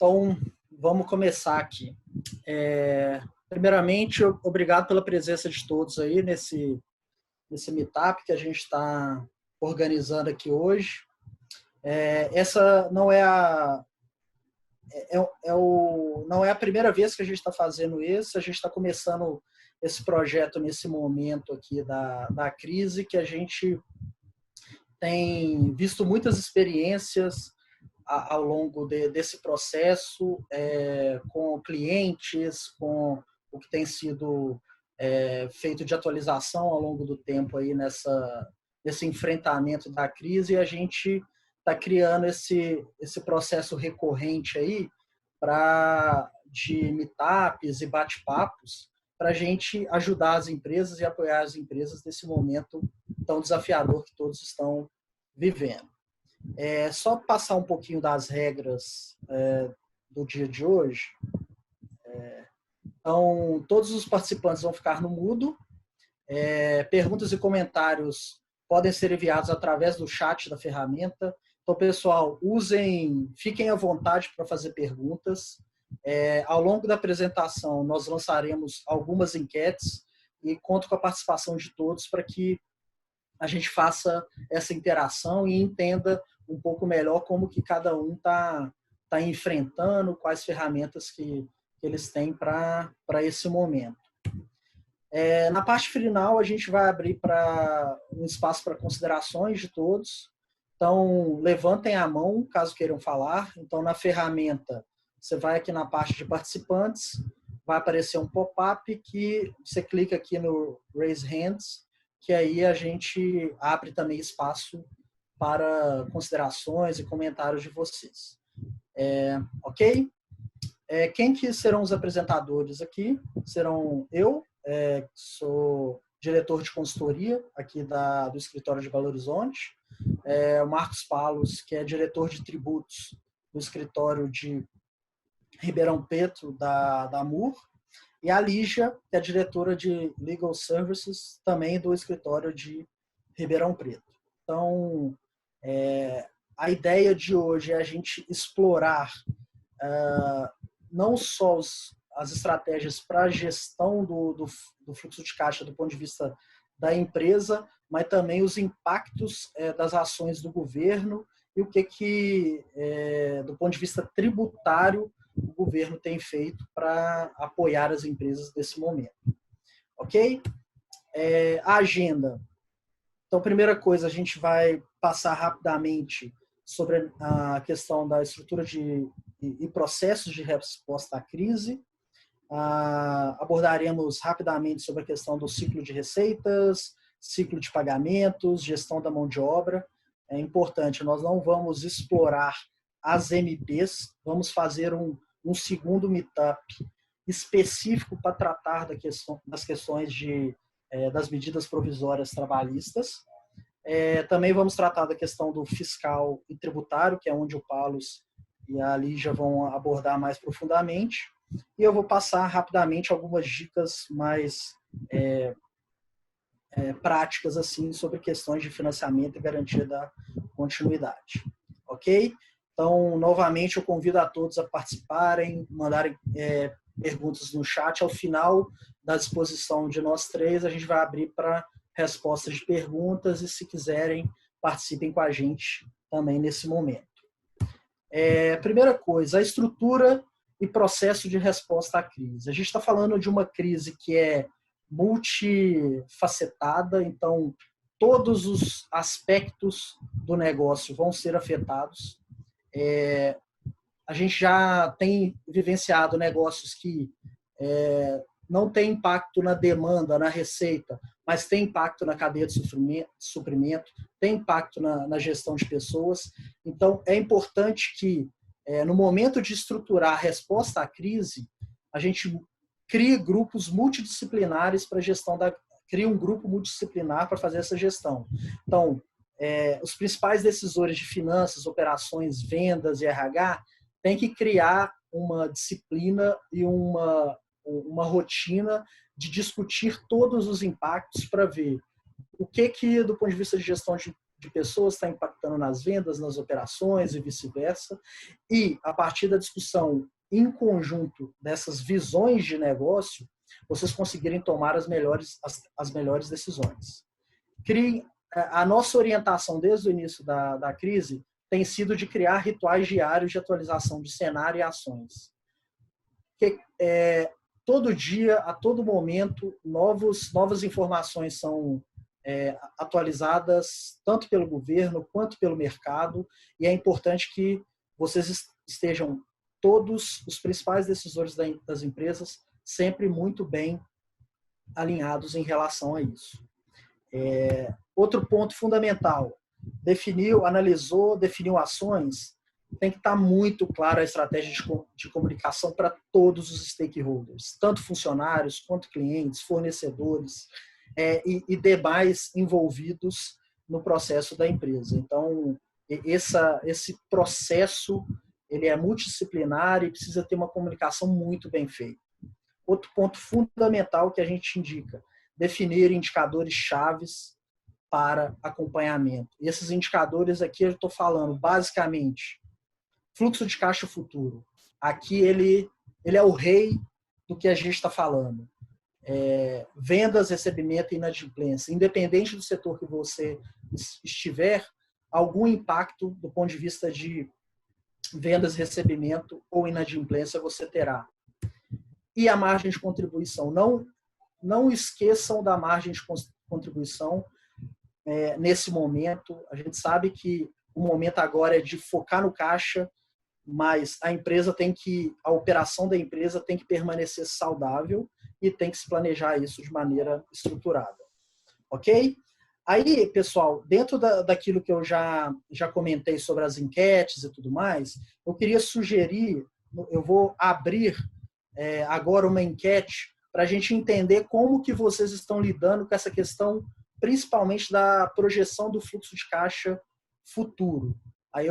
Então, vamos começar aqui. Primeiramente, obrigado pela presença de todos aí nesse meetup que a gente está organizando aqui hoje. Essa não é não é a primeira vez que a gente está fazendo isso, a gente está começando esse projeto nesse momento aqui da crise, que a gente tem visto muitas experiências ao longo desse processo, com clientes, com o que tem sido feito de atualização ao longo do tempo aí nesse enfrentamento da crise, e a gente está criando esse processo recorrente aí de meetups e bate-papos para a gente ajudar as empresas e apoiar as empresas nesse momento tão desafiador que todos estão vivendo. Só passar um pouquinho das regras do dia de hoje. Então, todos os participantes vão ficar no mudo. Perguntas e comentários podem ser enviados através do chat da ferramenta. Então, pessoal, fiquem à vontade para fazer perguntas. Ao longo da apresentação, nós lançaremos algumas enquetes e conto com a participação de todos para que a gente faça essa interação e entenda um pouco melhor como que cada um está enfrentando, quais ferramentas que eles têm para esse momento. Na parte final, a gente vai abrir para um espaço para considerações de todos. Então, levantem a mão caso queiram falar. Então, na ferramenta, você vai aqui na parte de participantes, vai aparecer um pop-up que você clica aqui no Raise Hands, que aí a gente abre também espaço para considerações e comentários de vocês. Ok? Quem que serão os apresentadores aqui? Serão eu, que sou diretor de consultoria aqui do escritório de Belo Horizonte, o Marcos Palos, que é diretor de tributos do escritório de Ribeirão Preto, da AMUR, e a Lígia, que é diretora de Legal Services, também do escritório de Ribeirão Preto. Então, a ideia de hoje é a gente explorar não só as estratégias para a gestão do fluxo de caixa do ponto de vista da empresa, mas também os impactos das ações do governo e o que do ponto de vista tributário, o governo tem feito para apoiar as empresas nesse momento. Ok? A agenda. Então, primeira coisa, a gente vai passar rapidamente sobre a questão da estrutura e processos de resposta à crise. Abordaremos rapidamente sobre a questão do ciclo de receitas, ciclo de pagamentos, gestão da mão de obra. É importante, nós não vamos explorar as MPs, vamos fazer um segundo meetup específico para tratar das questões das medidas provisórias trabalhistas. Também vamos tratar da questão do fiscal e tributário, que é onde o Paulus e a Lígia vão abordar mais profundamente. E eu vou passar rapidamente algumas dicas mais práticas assim, sobre questões de financiamento e garantia da continuidade. Ok? Então, novamente, eu convido a todos a participarem, mandarem perguntas no chat. Ao final da exposição de nós três, a gente vai abrir para respostas de perguntas e, se quiserem, participem com a gente também nesse momento. Primeira coisa, a estrutura e processo de resposta à crise. A gente está falando de uma crise que é multifacetada, então todos os aspectos do negócio vão ser afetados. A gente já tem vivenciado negócios que não tem impacto na demanda, na receita, mas tem impacto na cadeia de suprimento, tem impacto na gestão de pessoas. Então, é importante que, no momento de estruturar a resposta à crise, a gente crie grupos multidisciplinares para a gestão cria um grupo multidisciplinar para fazer essa gestão. Então, os principais decisores de finanças, operações, vendas e RH têm que criar uma disciplina e uma rotina de discutir todos os impactos para ver o que, do ponto de vista de gestão de de pessoas está impactando nas vendas, nas operações e vice-versa. E, a partir da discussão em conjunto dessas visões de negócio, vocês conseguirem tomar as melhores decisões. A nossa orientação desde o início da crise tem sido de criar rituais diários de atualização de cenário e ações. Todo dia, a todo momento, novas informações são atualizadas tanto pelo governo quanto pelo mercado, e é importante que vocês estejam todos os principais decisores das empresas sempre muito bem alinhados em relação a isso. Outro ponto fundamental, definiu ações, tem que estar muito clara a estratégia de comunicação para todos os stakeholders, tanto funcionários quanto clientes, fornecedores e demais envolvidos no processo da empresa. Então, esse processo ele é multidisciplinar e precisa ter uma comunicação muito bem feita. Outro ponto fundamental que a gente indica, definir indicadores chaves para acompanhamento. E esses indicadores aqui eu estou falando basicamente fluxo de caixa futuro. Aqui ele é o rei do que a gente está falando. Vendas, recebimento e inadimplência. Independente do setor que você estiver, algum impacto do ponto de vista de vendas, recebimento ou inadimplência você terá. E a margem de contribuição. Não esqueçam da margem de contribuição nesse momento. A gente sabe que o momento agora é de focar no caixa, mas a operação da empresa tem que permanecer saudável e tem que se planejar isso de maneira estruturada. Ok? Aí, pessoal, dentro daquilo que eu já comentei sobre as enquetes e tudo mais, eu queria sugerir, eu vou abrir agora uma enquete para a gente entender como que vocês estão lidando com essa questão, principalmente da projeção do fluxo de caixa futuro. Aí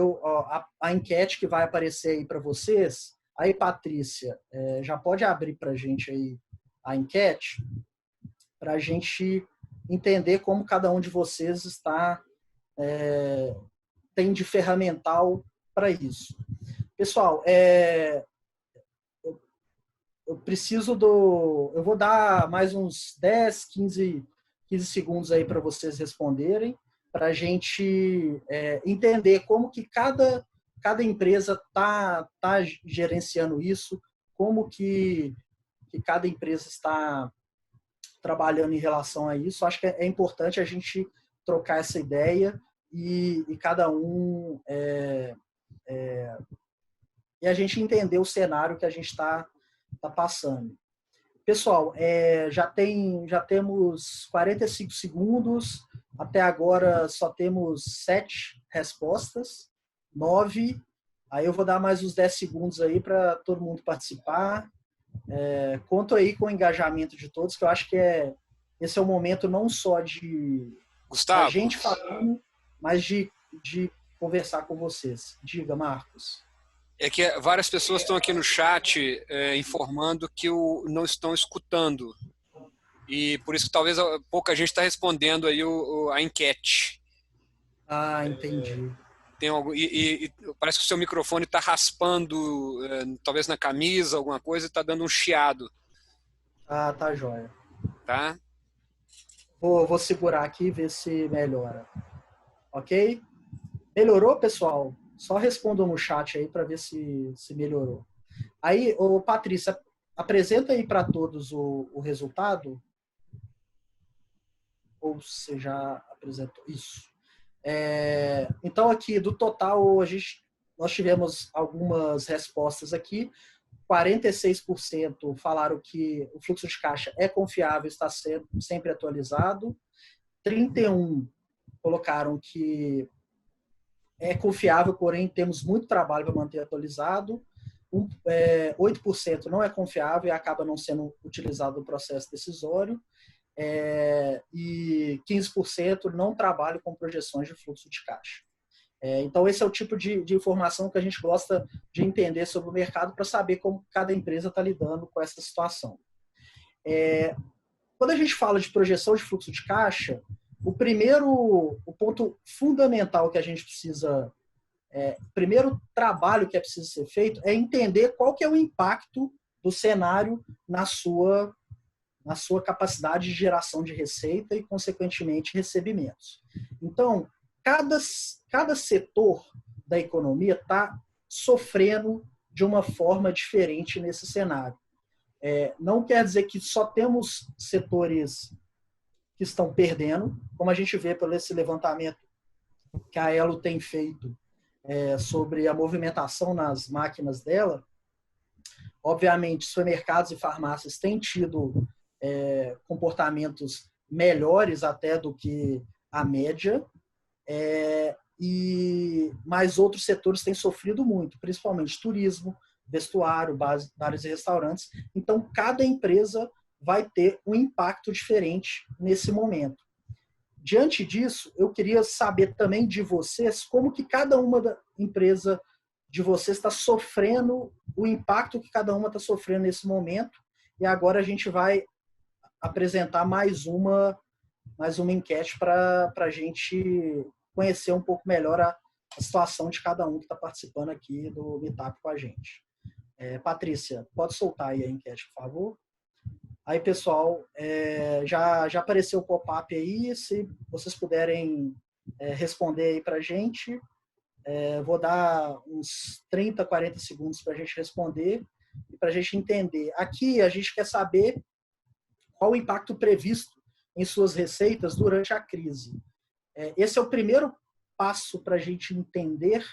a enquete que vai aparecer aí para vocês, aí Patrícia, já pode abrir para a gente aí a enquete, para a gente entender como cada um de vocês tem de ferramental para isso. Pessoal, eu vou dar mais uns 10, 15 segundos aí para vocês responderem, para a gente entender como que cada empresa está gerenciando isso, como que cada empresa está trabalhando em relação a isso. Acho que é importante a gente trocar essa ideia e cada um e a gente entender o cenário que a gente está passando. Pessoal, já temos 45 segundos. Até agora só temos 7 respostas, 9. Aí eu vou dar mais uns 10 segundos aí para todo mundo participar. Conto aí com o engajamento de todos, que eu acho que esse é o momento não só de Gustavo, a gente falando, mas de conversar com vocês. Diga, Marcos. É que várias pessoas estão aqui no chat informando que não estão escutando. E por isso que talvez pouca gente está respondendo aí a enquete. Ah, entendi. Tem e parece que o seu microfone está raspando, talvez na camisa, alguma coisa, e está dando um chiado. Ah, tá joia. Tá? Vou segurar aqui e ver se melhora. Ok? Melhorou, pessoal? Só respondam no chat aí para ver se melhorou. Aí, Patrícia, apresenta aí para todos o resultado. Ou você já apresentou? Isso. Então, aqui, do total, nós tivemos algumas respostas aqui. 46% falaram que o fluxo de caixa é confiável, está sempre atualizado. 31% colocaram que é confiável, porém temos muito trabalho para manter atualizado. 8% não é confiável e acaba não sendo utilizado no processo decisório. E 15% não trabalha com projeções de fluxo de caixa. Então, esse é o tipo de informação que a gente gosta de entender sobre o mercado para saber como cada empresa está lidando com essa situação. Quando a gente fala de projeção de fluxo de caixa, o ponto fundamental que a gente precisa, o primeiro trabalho que é preciso ser feito é entender qual que é o impacto do cenário na sua capacidade de geração de receita e, consequentemente, recebimentos. Então, cada setor da economia está sofrendo de uma forma diferente nesse cenário. Não quer dizer que só temos setores que estão perdendo, como a gente vê por esse levantamento que a Elo tem feito sobre a movimentação nas máquinas dela. Obviamente, supermercados e farmácias têm tido comportamentos melhores até do que a média, mas outros setores têm sofrido muito, principalmente turismo, vestuário, bares e restaurantes. Então, cada empresa vai ter um impacto diferente nesse momento. Diante disso, eu queria saber também de vocês como que cada uma da empresa de vocês está sofrendo, o impacto que cada uma está sofrendo nesse momento. E agora a gente vai apresentar mais uma enquete para a gente conhecer um pouco melhor a situação de cada um que está participando aqui do Meetup com a gente. Patrícia, pode soltar aí a enquete, por favor? Aí, pessoal, já apareceu o pop-up aí, se vocês puderem responder aí para a gente. Vou dar uns 30, 40 segundos para a gente responder e para a gente entender. Aqui, a gente quer saber qual o impacto previsto em suas receitas durante a crise. Esse é o primeiro passo para a gente entender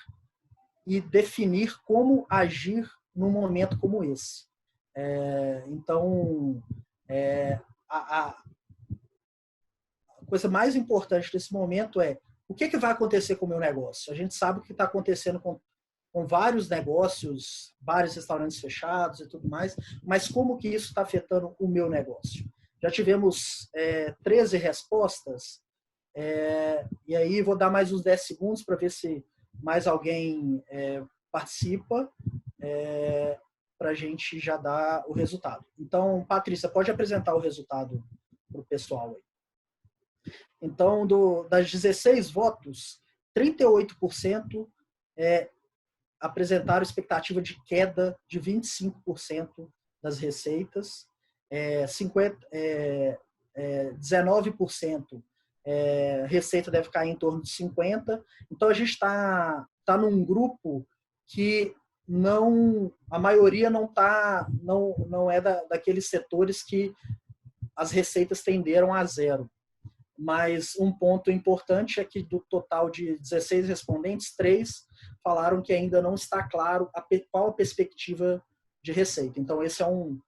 e definir como agir num momento como esse. Então, a coisa mais importante desse momento é o que vai acontecer com o meu negócio. A gente sabe o que está acontecendo com vários negócios, bares, restaurantes fechados e tudo mais, mas como que isso está afetando o meu negócio? Já tivemos 13 respostas, e aí vou dar mais uns 10 segundos para ver se mais alguém participa, para a gente já dar o resultado. Então, Patrícia, pode apresentar o resultado para o pessoal aí. Então, das 16 votos, 38% apresentaram expectativa de queda de 25% das receitas, 19% receita deve cair em torno de 50%. Então, a gente está num grupo que a maioria não é daqueles setores que as receitas tenderam a zero. Mas um ponto importante é que do total de 16 respondentes, 3 falaram que ainda não está claro qual a perspectiva de receita. Então, esse é um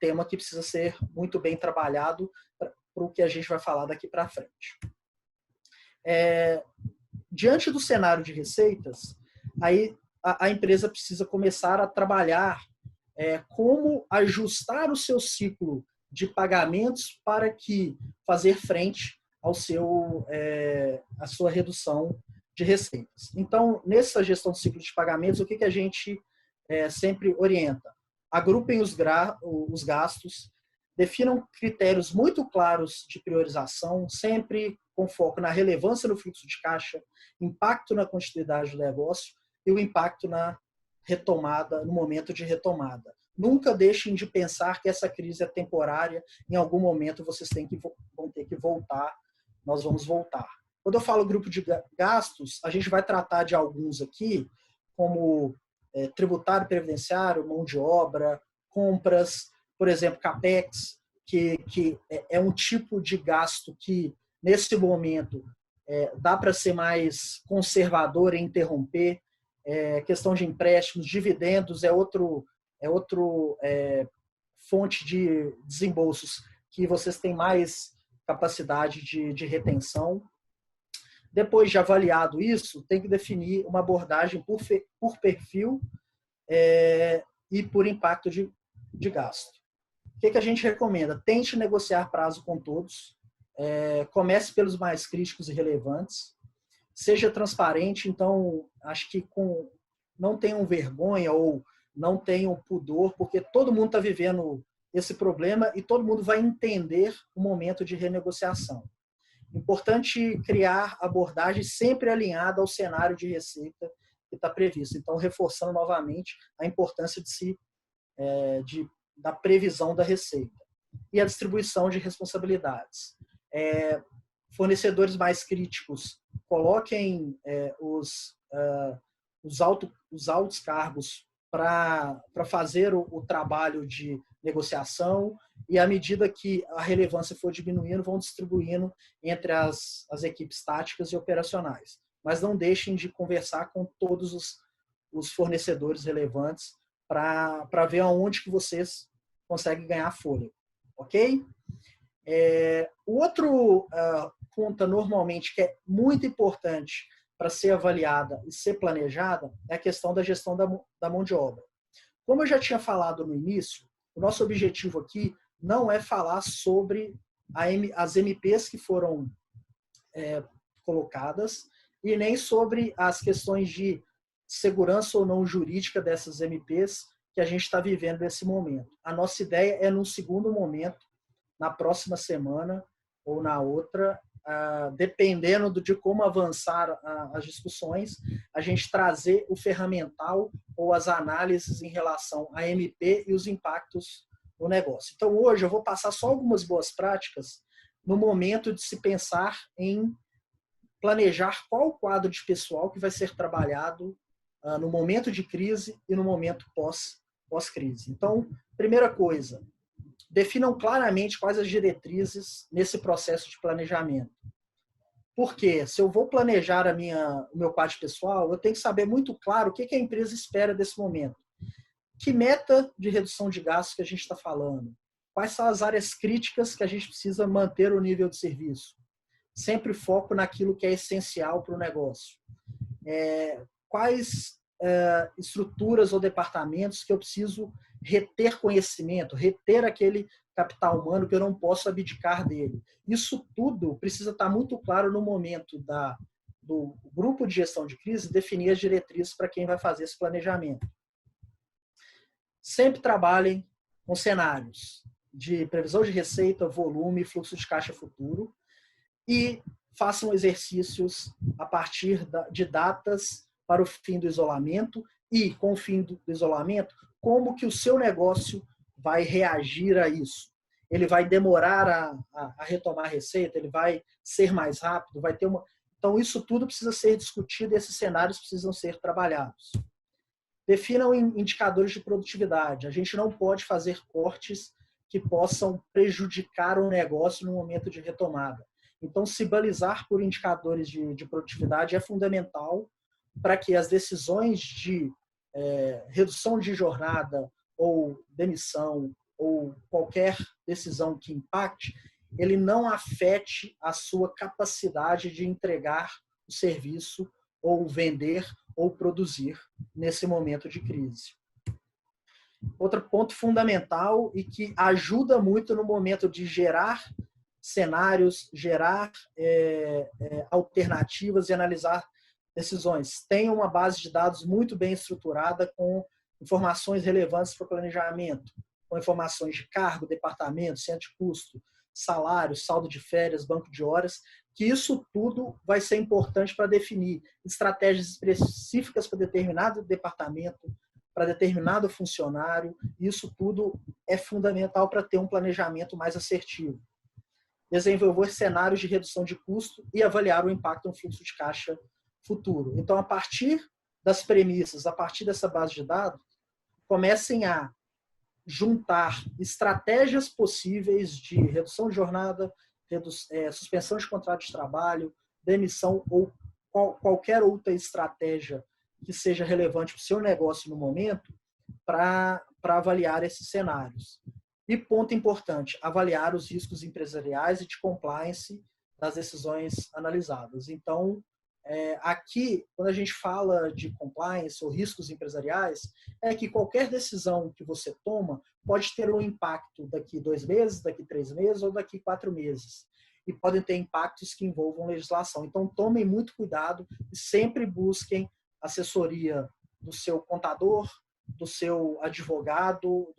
tema que precisa ser muito bem trabalhado para o que a gente vai falar daqui para frente. Diante do cenário de receitas, aí a empresa precisa começar a trabalhar como ajustar o seu ciclo de pagamentos para fazer frente à sua redução de receitas. Então, nessa gestão do ciclo de pagamentos, o que a gente sempre orienta? Agrupem os gastos, definam critérios muito claros de priorização, sempre com foco na relevância do fluxo de caixa, impacto na continuidade do negócio e o impacto na retomada, no momento de retomada. Nunca deixem de pensar que essa crise é temporária, em algum momento vocês vão ter que voltar, nós vamos voltar. Quando eu falo grupo de gastos, a gente vai tratar de alguns aqui, como tributário previdenciário, mão de obra, compras, por exemplo, CAPEX, que é um tipo de gasto que, nesse momento, dá para ser mais conservador e interromper. Questão de empréstimos, dividendos é outro fonte de desembolsos que vocês têm mais capacidade de retenção. Depois de avaliado isso, tem que definir uma abordagem por perfil e por impacto de gasto. O que a gente recomenda? Tente negociar prazo com todos, comece pelos mais críticos e relevantes, seja transparente. Então, acho que não tenham vergonha ou não tenham pudor, porque todo mundo está vivendo esse problema e todo mundo vai entender o momento de renegociação. Importante criar abordagem sempre alinhada ao cenário de receita que está previsto. Então, reforçando novamente a importância da previsão da receita. E a distribuição de responsabilidades. Fornecedores mais críticos, coloquem os altos cargos para fazer o trabalho de negociação, e à medida que a relevância for diminuindo, vão distribuindo entre as equipes táticas e operacionais. Mas não deixem de conversar com todos os fornecedores relevantes para ver aonde que vocês conseguem ganhar fôlego. Ok? O outro ponto, normalmente, que é muito importante para ser avaliada e ser planejada, é a questão da gestão da mão de obra. Como eu já tinha falado no início, o nosso objetivo aqui não é falar sobre as MPs que foram colocadas e nem sobre as questões de segurança ou não jurídica dessas MPs que a gente está vivendo nesse momento. A nossa ideia é, num segundo momento, na próxima semana ou na outra, dependendo de como avançar as discussões, a gente trazer o ferramental ou as análises em relação à MP e os impactos no negócio. Então, hoje eu vou passar só algumas boas práticas no momento de se pensar em planejar qual o quadro de pessoal que vai ser trabalhado no momento de crise e no momento pós-crise. Então, primeira coisa, definam claramente quais as diretrizes nesse processo de planejamento. Porque se eu vou planejar o meu quadro pessoal, eu tenho que saber muito claro o que a empresa espera desse momento. Que meta de redução de gastos que a gente está falando? Quais são as áreas críticas que a gente precisa manter o nível de serviço? Sempre foco naquilo que é essencial para o negócio. Quais estruturas ou departamentos que eu preciso reter conhecimento, reter aquele capital humano que eu não posso abdicar dele. Isso tudo precisa estar muito claro no momento do grupo de gestão de crise definir as diretrizes para quem vai fazer esse planejamento. Sempre trabalhem com cenários de previsão de receita, volume, fluxo de caixa futuro e façam exercícios a partir de datas para o fim do isolamento e, com o fim do isolamento, como que o seu negócio vai reagir a isso. Ele vai demorar a retomar a receita, ele vai ser mais rápido, vai ter uma... Então, isso tudo precisa ser discutido e esses cenários precisam ser trabalhados. Definam indicadores de produtividade. A gente não pode fazer cortes que possam prejudicar o negócio no momento de retomada. Então, se balizar por indicadores de produtividade é fundamental para que as decisões de redução de jornada ou demissão ou qualquer decisão que impacte, ele não afete a sua capacidade de entregar o serviço ou vender ou produzir nesse momento de crise. Outro ponto fundamental e que ajuda muito no momento de gerar cenários, gerar alternativas e analisar decisões. Tenha uma base de dados muito bem estruturada com informações relevantes para o planejamento, com informações de cargo, departamento, centro de custo, salário, saldo de férias, banco de horas, que isso tudo vai ser importante para definir estratégias específicas para determinado departamento, para determinado funcionário. Isso tudo é fundamental para ter um planejamento mais assertivo. Desenvolver cenários de redução de custo e avaliar o impacto no fluxo de caixa futuro. Então, a partir das premissas, a partir dessa base de dados, comecem a juntar estratégias possíveis de redução de jornada, suspensão de contrato de trabalho, demissão ou qualquer outra estratégia que seja relevante para o seu negócio no momento para avaliar esses cenários. E ponto importante, avaliar os riscos empresariais e de compliance das decisões analisadas. Então, aqui, quando a gente fala de compliance ou riscos empresariais, é que qualquer decisão que você toma pode ter um impacto daqui 2 meses, daqui 3 meses ou daqui 4 meses. E podem ter impactos que envolvam legislação. Então, tomem muito cuidado e sempre busquem assessoria do seu contador, do seu advogado,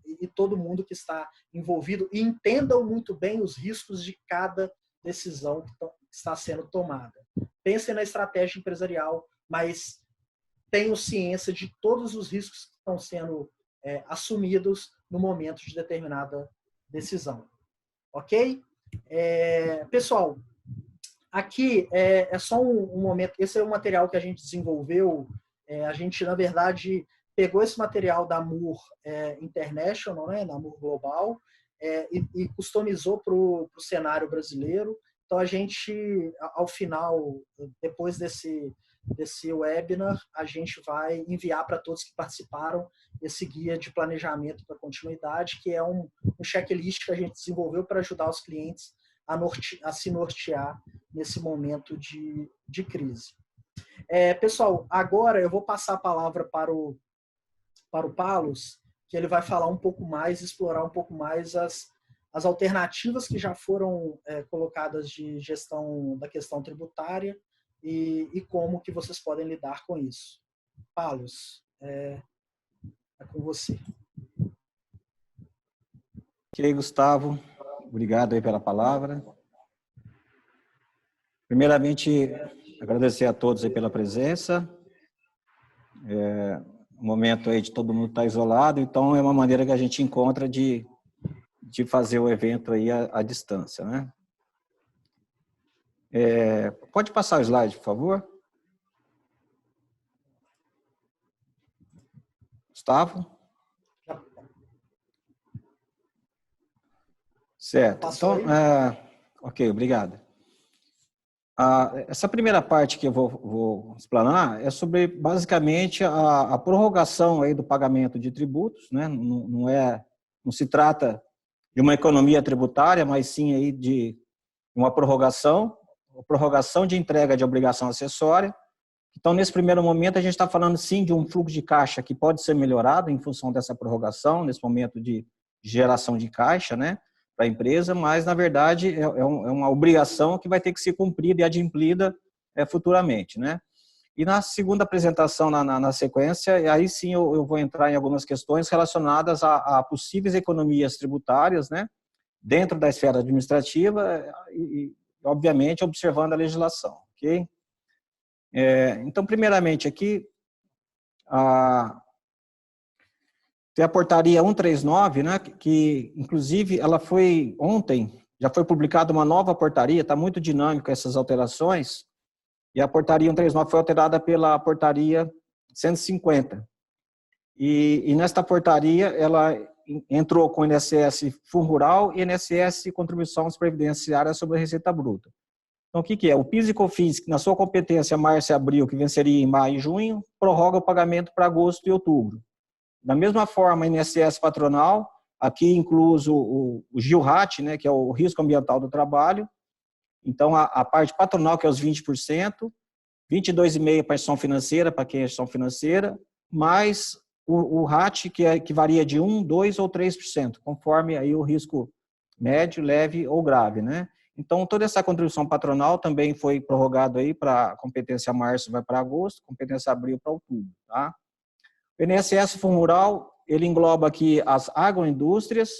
e todo mundo que está envolvido, e entendam muito bem os riscos de cada decisão que está sendo tomada. Pensem na estratégia empresarial, mas tenham ciência de todos os riscos que estão sendo assumidos no momento de determinada decisão. Ok? Pessoal, aqui é só um momento. Esse é um material que a gente desenvolveu. A gente, na verdade, pegou esse material da Moore International, né, da Moore Global, e customizou para o cenário brasileiro. Então, a gente, ao final, depois desse webinar, a gente vai enviar para todos que participaram esse guia de planejamento para continuidade, que é um checklist que a gente desenvolveu para ajudar os clientes a se nortear nesse momento de crise. Pessoal, agora eu vou passar a palavra para o Paulus, que ele vai falar um pouco mais, explorar um pouco mais as alternativas que já foram colocadas de gestão da questão tributária e como que vocês podem lidar com isso. Paulus, é com você. Ok, Gustavo. Obrigado aí pela palavra. Primeiramente, agradecer a todos aí pela presença. Um momento aí de todo mundo estar isolado, então é uma maneira que a gente encontra de fazer o evento aí à distância, né? Pode passar o slide, por favor? Gustavo? Certo. Então, ok, obrigado. Essa primeira parte que eu vou explanar é sobre, basicamente, a prorrogação aí do pagamento de tributos, né? Não se trata de uma economia tributária, mas sim aí de uma prorrogação de entrega de obrigação acessória. Então, nesse primeiro momento, a gente está falando, sim, de um fluxo de caixa que pode ser melhorado em função dessa prorrogação, nesse momento de geração de caixa, né, para a empresa, mas, na verdade, é uma obrigação que vai ter que ser cumprida e adimplida futuramente, né. E na segunda apresentação, na sequência, aí sim eu vou entrar em algumas questões relacionadas a possíveis economias tributárias, né, dentro da esfera administrativa e obviamente, observando a legislação, ok? Então, primeiramente, aqui, tem a portaria 139, né, que, inclusive, ela foi ontem, já foi publicada uma nova portaria, está muito dinâmica essas alterações, e a portaria 139 foi alterada pela portaria 150. E nesta portaria, ela entrou com o INSS Fundo Rural e INSS Contribuições Previdenciárias sobre a Receita Bruta. Então, o que é? O PIS e COFINS, que na sua competência março e abril, que venceria em maio e junho, prorroga o pagamento para agosto e outubro. Da mesma forma, a INSS Patronal, aqui incluso o GILRAT, né, que é o Risco Ambiental do Trabalho. Então, a parte patronal, que é os 20%, 22,5% para a gestão financeira, para quem é gestão financeira, mais o RAT, que varia de 1%, 2% ou 3%, conforme aí o risco médio, leve ou grave, né? Então, toda essa contribuição patronal também foi prorrogada aí para competência março vai para agosto, competência abril para outubro, tá? O INSS Fundo Rural, ele engloba aqui as agroindústrias,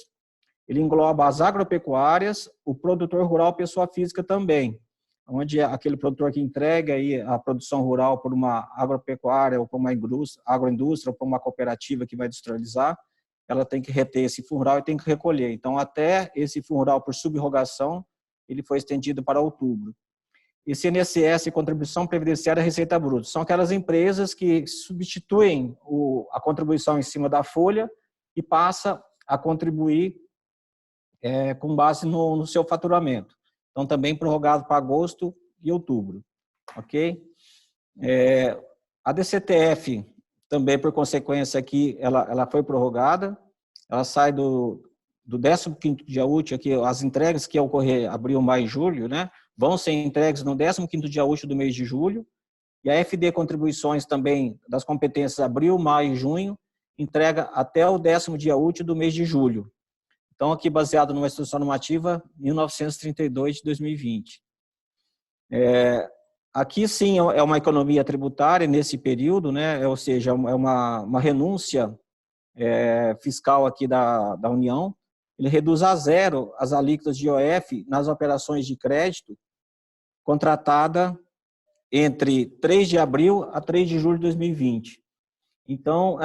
ele engloba as agropecuárias, o produtor rural pessoa física também, onde é aquele produtor que entrega aí a produção rural por uma agropecuária ou por uma agroindústria ou por uma cooperativa que vai industrializar, ela tem que reter esse fundo rural e tem que recolher. Então, até esse fundo rural por subrogação, ele foi estendido para outubro. Esse INSS, Contribuição Previdenciária e Receita Bruta, são aquelas empresas que substituem a contribuição em cima da folha e passa a contribuir com base no seu faturamento. Então, também prorrogado para agosto e outubro, ok? A DCTF, também por consequência aqui, ela foi prorrogada, ela sai do 15º dia útil, aqui, as entregas que ocorrer abril, maio e julho, né, vão ser entregues no 15º dia útil do mês de julho, e a FD Contribuições também, das competências abril, maio e junho, entrega até o 10º dia útil do mês de julho. Então, aqui baseado numa instrução normativa 1932 de 2020. Aqui sim é uma economia tributária nesse período, né? Ou seja, é uma renúncia fiscal aqui da União. ele reduz a zero as alíquotas de IOF nas operações de crédito contratada entre 3 de abril a 3 de julho de 2020. Então,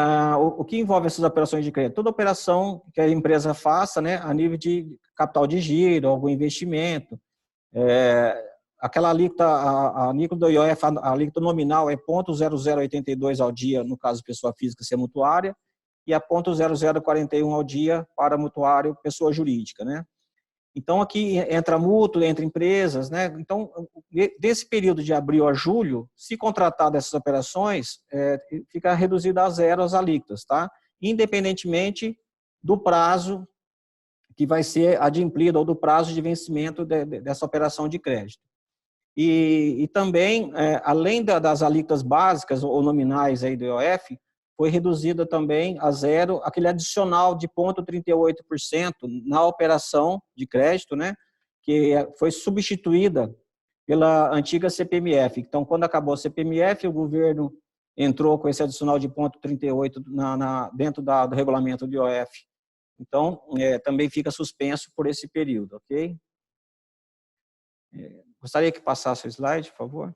o que envolve essas operações de crédito? Toda operação que a empresa faça, né, a nível de capital de giro, algum investimento, aquela alíquota, a alíquota do IOF, a alíquota nominal é 0,0082 ao dia, no caso pessoa física ser mutuária, e a 0,0041 ao dia para mutuário pessoa jurídica, né? Então, aqui entra mútuo, entra empresas, né? Então, desse período de abril a julho, se contratar dessas operações, fica reduzida a zero as alíquotas, tá? Independentemente do prazo que vai ser adimplido ou do prazo de vencimento dessa operação de crédito. E também, além das alíquotas básicas ou nominais aí do IOF, foi reduzida também a zero aquele adicional de 0,38% na operação de crédito, né, que foi substituída pela antiga CPMF. Então, quando acabou a CPMF, o governo entrou com esse adicional de 0,38 dentro do regulamento do IOF. Então, também fica suspenso por esse período, ok? Gostaria que passasse o slide, por favor.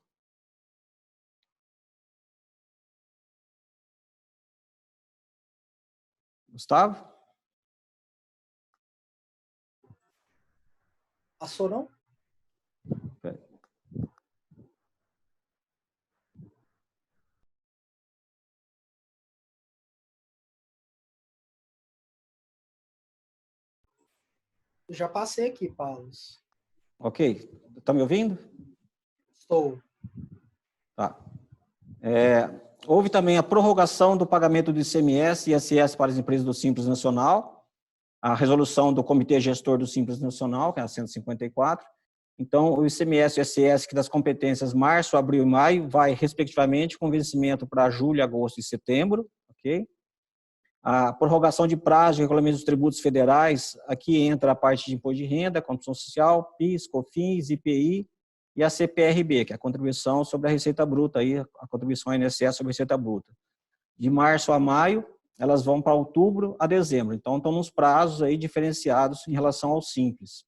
Gustavo? Passou, não? Já passei aqui, Paulo. Ok. Está me ouvindo? Estou. Tá. Houve também a prorrogação do pagamento do ICMS e ISS para as empresas do Simples Nacional, a resolução do Comitê Gestor do Simples Nacional, que é a 154. Então, o ICMS e o ISS, que das competências março, abril e maio, vai, respectivamente, com vencimento para julho, agosto e setembro, ok? A prorrogação de prazo de regulamento dos tributos federais, aqui entra a parte de imposto de renda, contribuição social, PIS, COFINS, IPI, e a CPRB, que é a contribuição sobre a receita bruta, aí, a contribuição INSS sobre a receita bruta. De março a maio, elas vão para outubro a dezembro. Então, estão nos prazos aí diferenciados em relação ao Simples.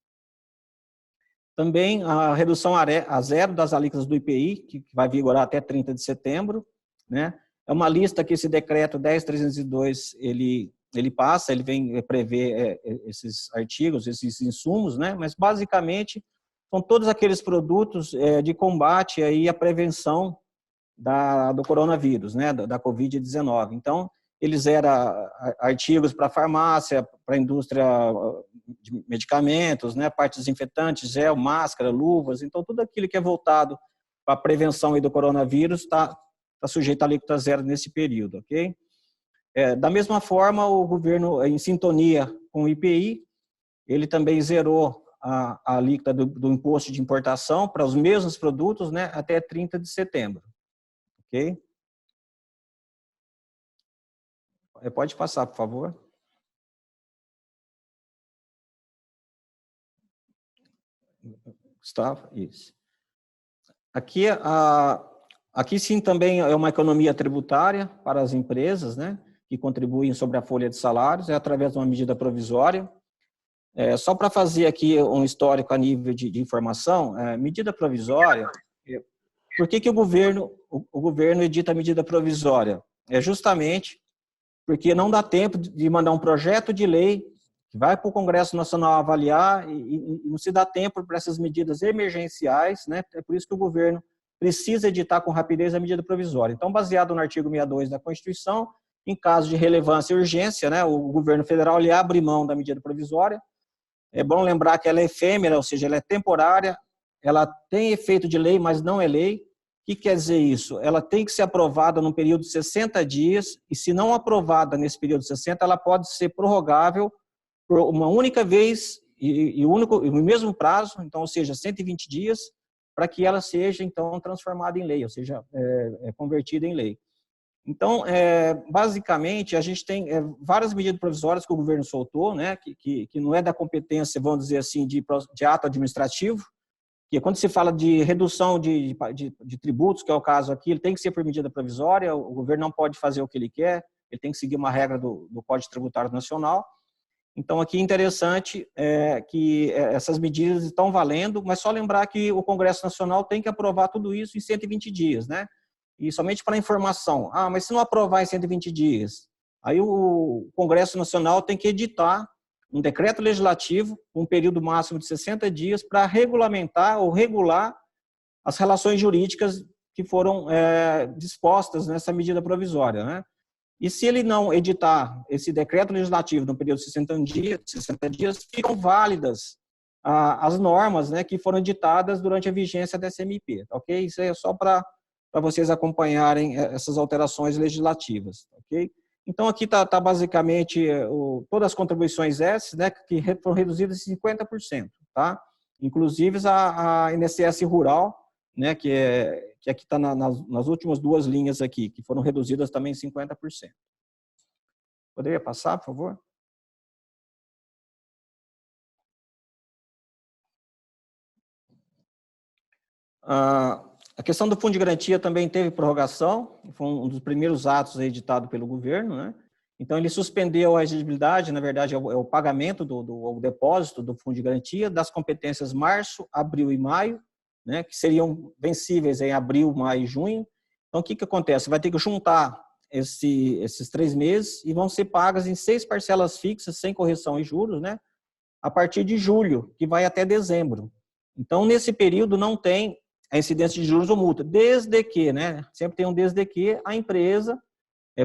Também a redução a zero das alíquotas do IPI, que vai vigorar até 30 de setembro. Né? É uma lista que esse decreto 10.302, ele passa, ele vem prever esses artigos, esses insumos, né? Mas, basicamente, são todos aqueles produtos de combate aí à prevenção do coronavírus, né, da Covid-19. Então, eles eram artigos para farmácia, para a indústria de medicamentos, né, partes desinfetantes, gel, máscara, luvas. Então, tudo aquilo que é voltado para a prevenção aí do coronavírus está sujeito a alíquota zero nesse período, ok? Da mesma forma, o governo, em sintonia com o IPI, ele também zerou a alíquota do imposto de importação para os mesmos produtos, né, até 30 de setembro. Ok? Pode passar, por favor. Gustavo, isso. Aqui sim também é uma economia tributária para as empresas, né, que contribuem sobre a folha de salários, através de uma medida provisória. Só para fazer aqui um histórico a nível de informação, medida provisória, por que o governo edita a medida provisória? É justamente porque não dá tempo de mandar um projeto de lei que vai para o Congresso Nacional avaliar e não se dá tempo para essas medidas emergenciais, né? É por isso que o governo precisa editar com rapidez a medida provisória. Então, baseado no artigo 62 da Constituição, em caso de relevância e urgência, né, o governo federal ele abre mão da medida provisória. É bom lembrar que ela é efêmera, ou seja, ela é temporária, ela tem efeito de lei, mas não é lei. O que quer dizer isso? Ela tem que ser aprovada num período de 60 dias, e se não aprovada nesse período de 60, ela pode ser prorrogável por uma única vez e o mesmo prazo, então, ou seja, 120 dias, para que ela seja, então, transformada em lei, ou seja, convertida em lei. Então, basicamente, a gente tem várias medidas provisórias que o governo soltou, né, que não é da competência, vamos dizer assim, de ato administrativo, que quando se fala de redução de tributos, que é o caso aqui, ele tem que ser por medida provisória, o governo não pode fazer o que ele quer, ele tem que seguir uma regra do Código Tributário Nacional. Então, aqui interessante que essas medidas estão valendo, mas só lembrar que o Congresso Nacional tem que aprovar tudo isso em 120 dias, né? E somente para informação. Ah, mas se não aprovar em 120 dias, aí o Congresso Nacional tem que editar um decreto legislativo, um período máximo de 60 dias, para regulamentar ou regular as relações jurídicas que foram dispostas nessa medida provisória, né? E se ele não editar esse decreto legislativo no período de 60 dias, ficam válidas as normas, né, que foram editadas durante a vigência dessa MP, ok? Isso é só para vocês acompanharem essas alterações legislativas, ok? Então, aqui está basicamente todas as contribuições S, né, que foram reduzidas em 50%, tá? Inclusive a INSS Rural, né, que aqui está nas últimas duas linhas aqui, que foram reduzidas também em 50%. Poderia passar, por favor? A questão do fundo de garantia também teve prorrogação, foi um dos primeiros atos editado pelo governo, né? Então, ele suspendeu a exigibilidade, na verdade, é o pagamento do depósito do fundo de garantia das competências março, abril e maio, né, que seriam vencíveis em abril, maio e junho. Então, o que acontece? Vai ter que juntar esses 3 meses e vão ser pagas em 6 parcelas fixas, sem correção e juros, né, a partir de julho, que vai até dezembro. Então, nesse período, não tem a incidência de juros ou multa, desde que, né, sempre tem um desde que a empresa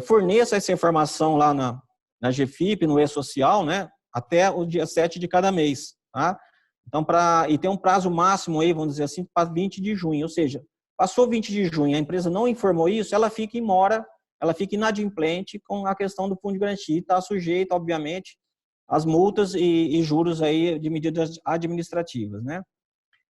forneça essa informação lá na GFIP, no E-Social, né, até o dia 7 de cada mês, tá? Então, e tem um prazo máximo aí, vamos dizer assim, para 20 de junho, ou seja, passou 20 de junho, a empresa não informou isso, ela fica em mora, ela fica inadimplente com a questão do fundo de garantia, está sujeita, obviamente, às multas e juros aí de medidas administrativas, né?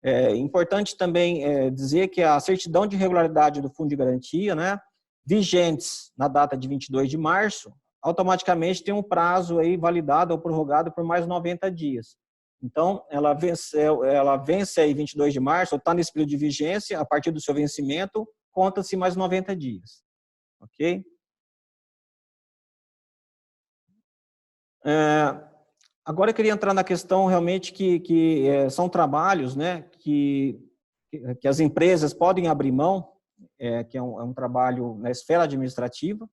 É importante também dizer que a certidão de regularidade do fundo de garantia, né, vigentes na data de 22 de março, automaticamente tem um prazo aí validado ou prorrogado por mais 90 dias. Então, ela vence aí 22 de março, ou está nesse período de vigência, a partir do seu vencimento, conta-se mais 90 dias. Ok? Agora eu queria entrar na questão realmente que são trabalhos, né, que as empresas podem abrir mão, que é um trabalho na esfera administrativa,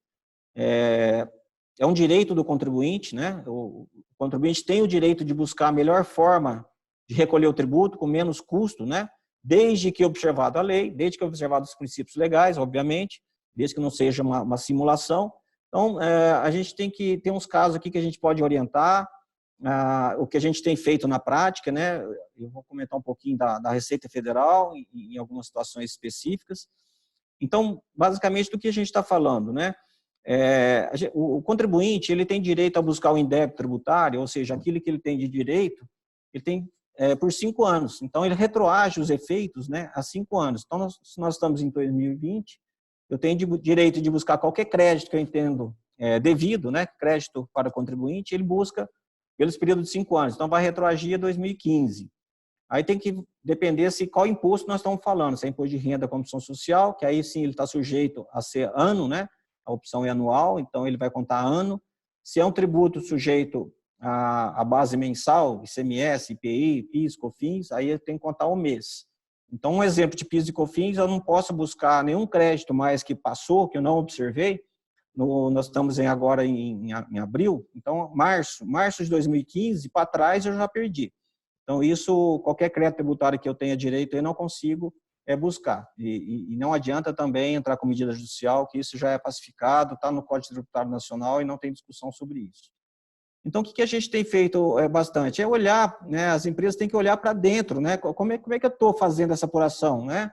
é um direito do contribuinte, né? O contribuinte tem o direito de buscar a melhor forma de recolher o tributo com menos custo, né? Desde que observado a lei, desde que observado os princípios legais, obviamente, desde que não seja uma simulação. Então, a gente tem que ter uns casos aqui que a gente pode orientar, o que a gente tem feito na prática, né? Eu vou comentar um pouquinho da Receita Federal em algumas situações específicas. Então, basicamente, do que a gente está falando, né? O contribuinte ele tem direito a buscar o indébito tributário, ou seja, aquilo que ele tem de direito, ele tem por 5 anos. Então, ele retroage os efeitos, né, a 5 anos. Então, se nós estamos em 2020, eu tenho direito de buscar qualquer crédito que eu entendo devido, né, crédito para o contribuinte, ele busca pelos períodos de 5 anos. Então, vai retroagir a 2015. Aí tem que depender qual imposto nós estamos falando, se é imposto de renda, contribuição social, que aí sim ele está sujeito a ser ano, né? A opção é anual, então ele vai contar ano. Se é um tributo sujeito à base mensal, ICMS, IPI, PIS, COFINS, aí eu tenho que contar um mês. Então, um exemplo de PIS e COFINS, eu não posso buscar nenhum crédito mais que passou, que eu não observei. Nós estamos agora em abril, então março de 2015, para trás eu já perdi. Então, isso, qualquer crédito tributário que eu tenha direito, eu não consigo buscar. E não adianta também entrar com medida judicial, que isso já é pacificado, está no Código Tributário Nacional e não tem discussão sobre isso. Então, o que a gente tem feito bastante? É olhar, né, as empresas têm que olhar para dentro, né? Como é que eu estou fazendo essa apuração, né?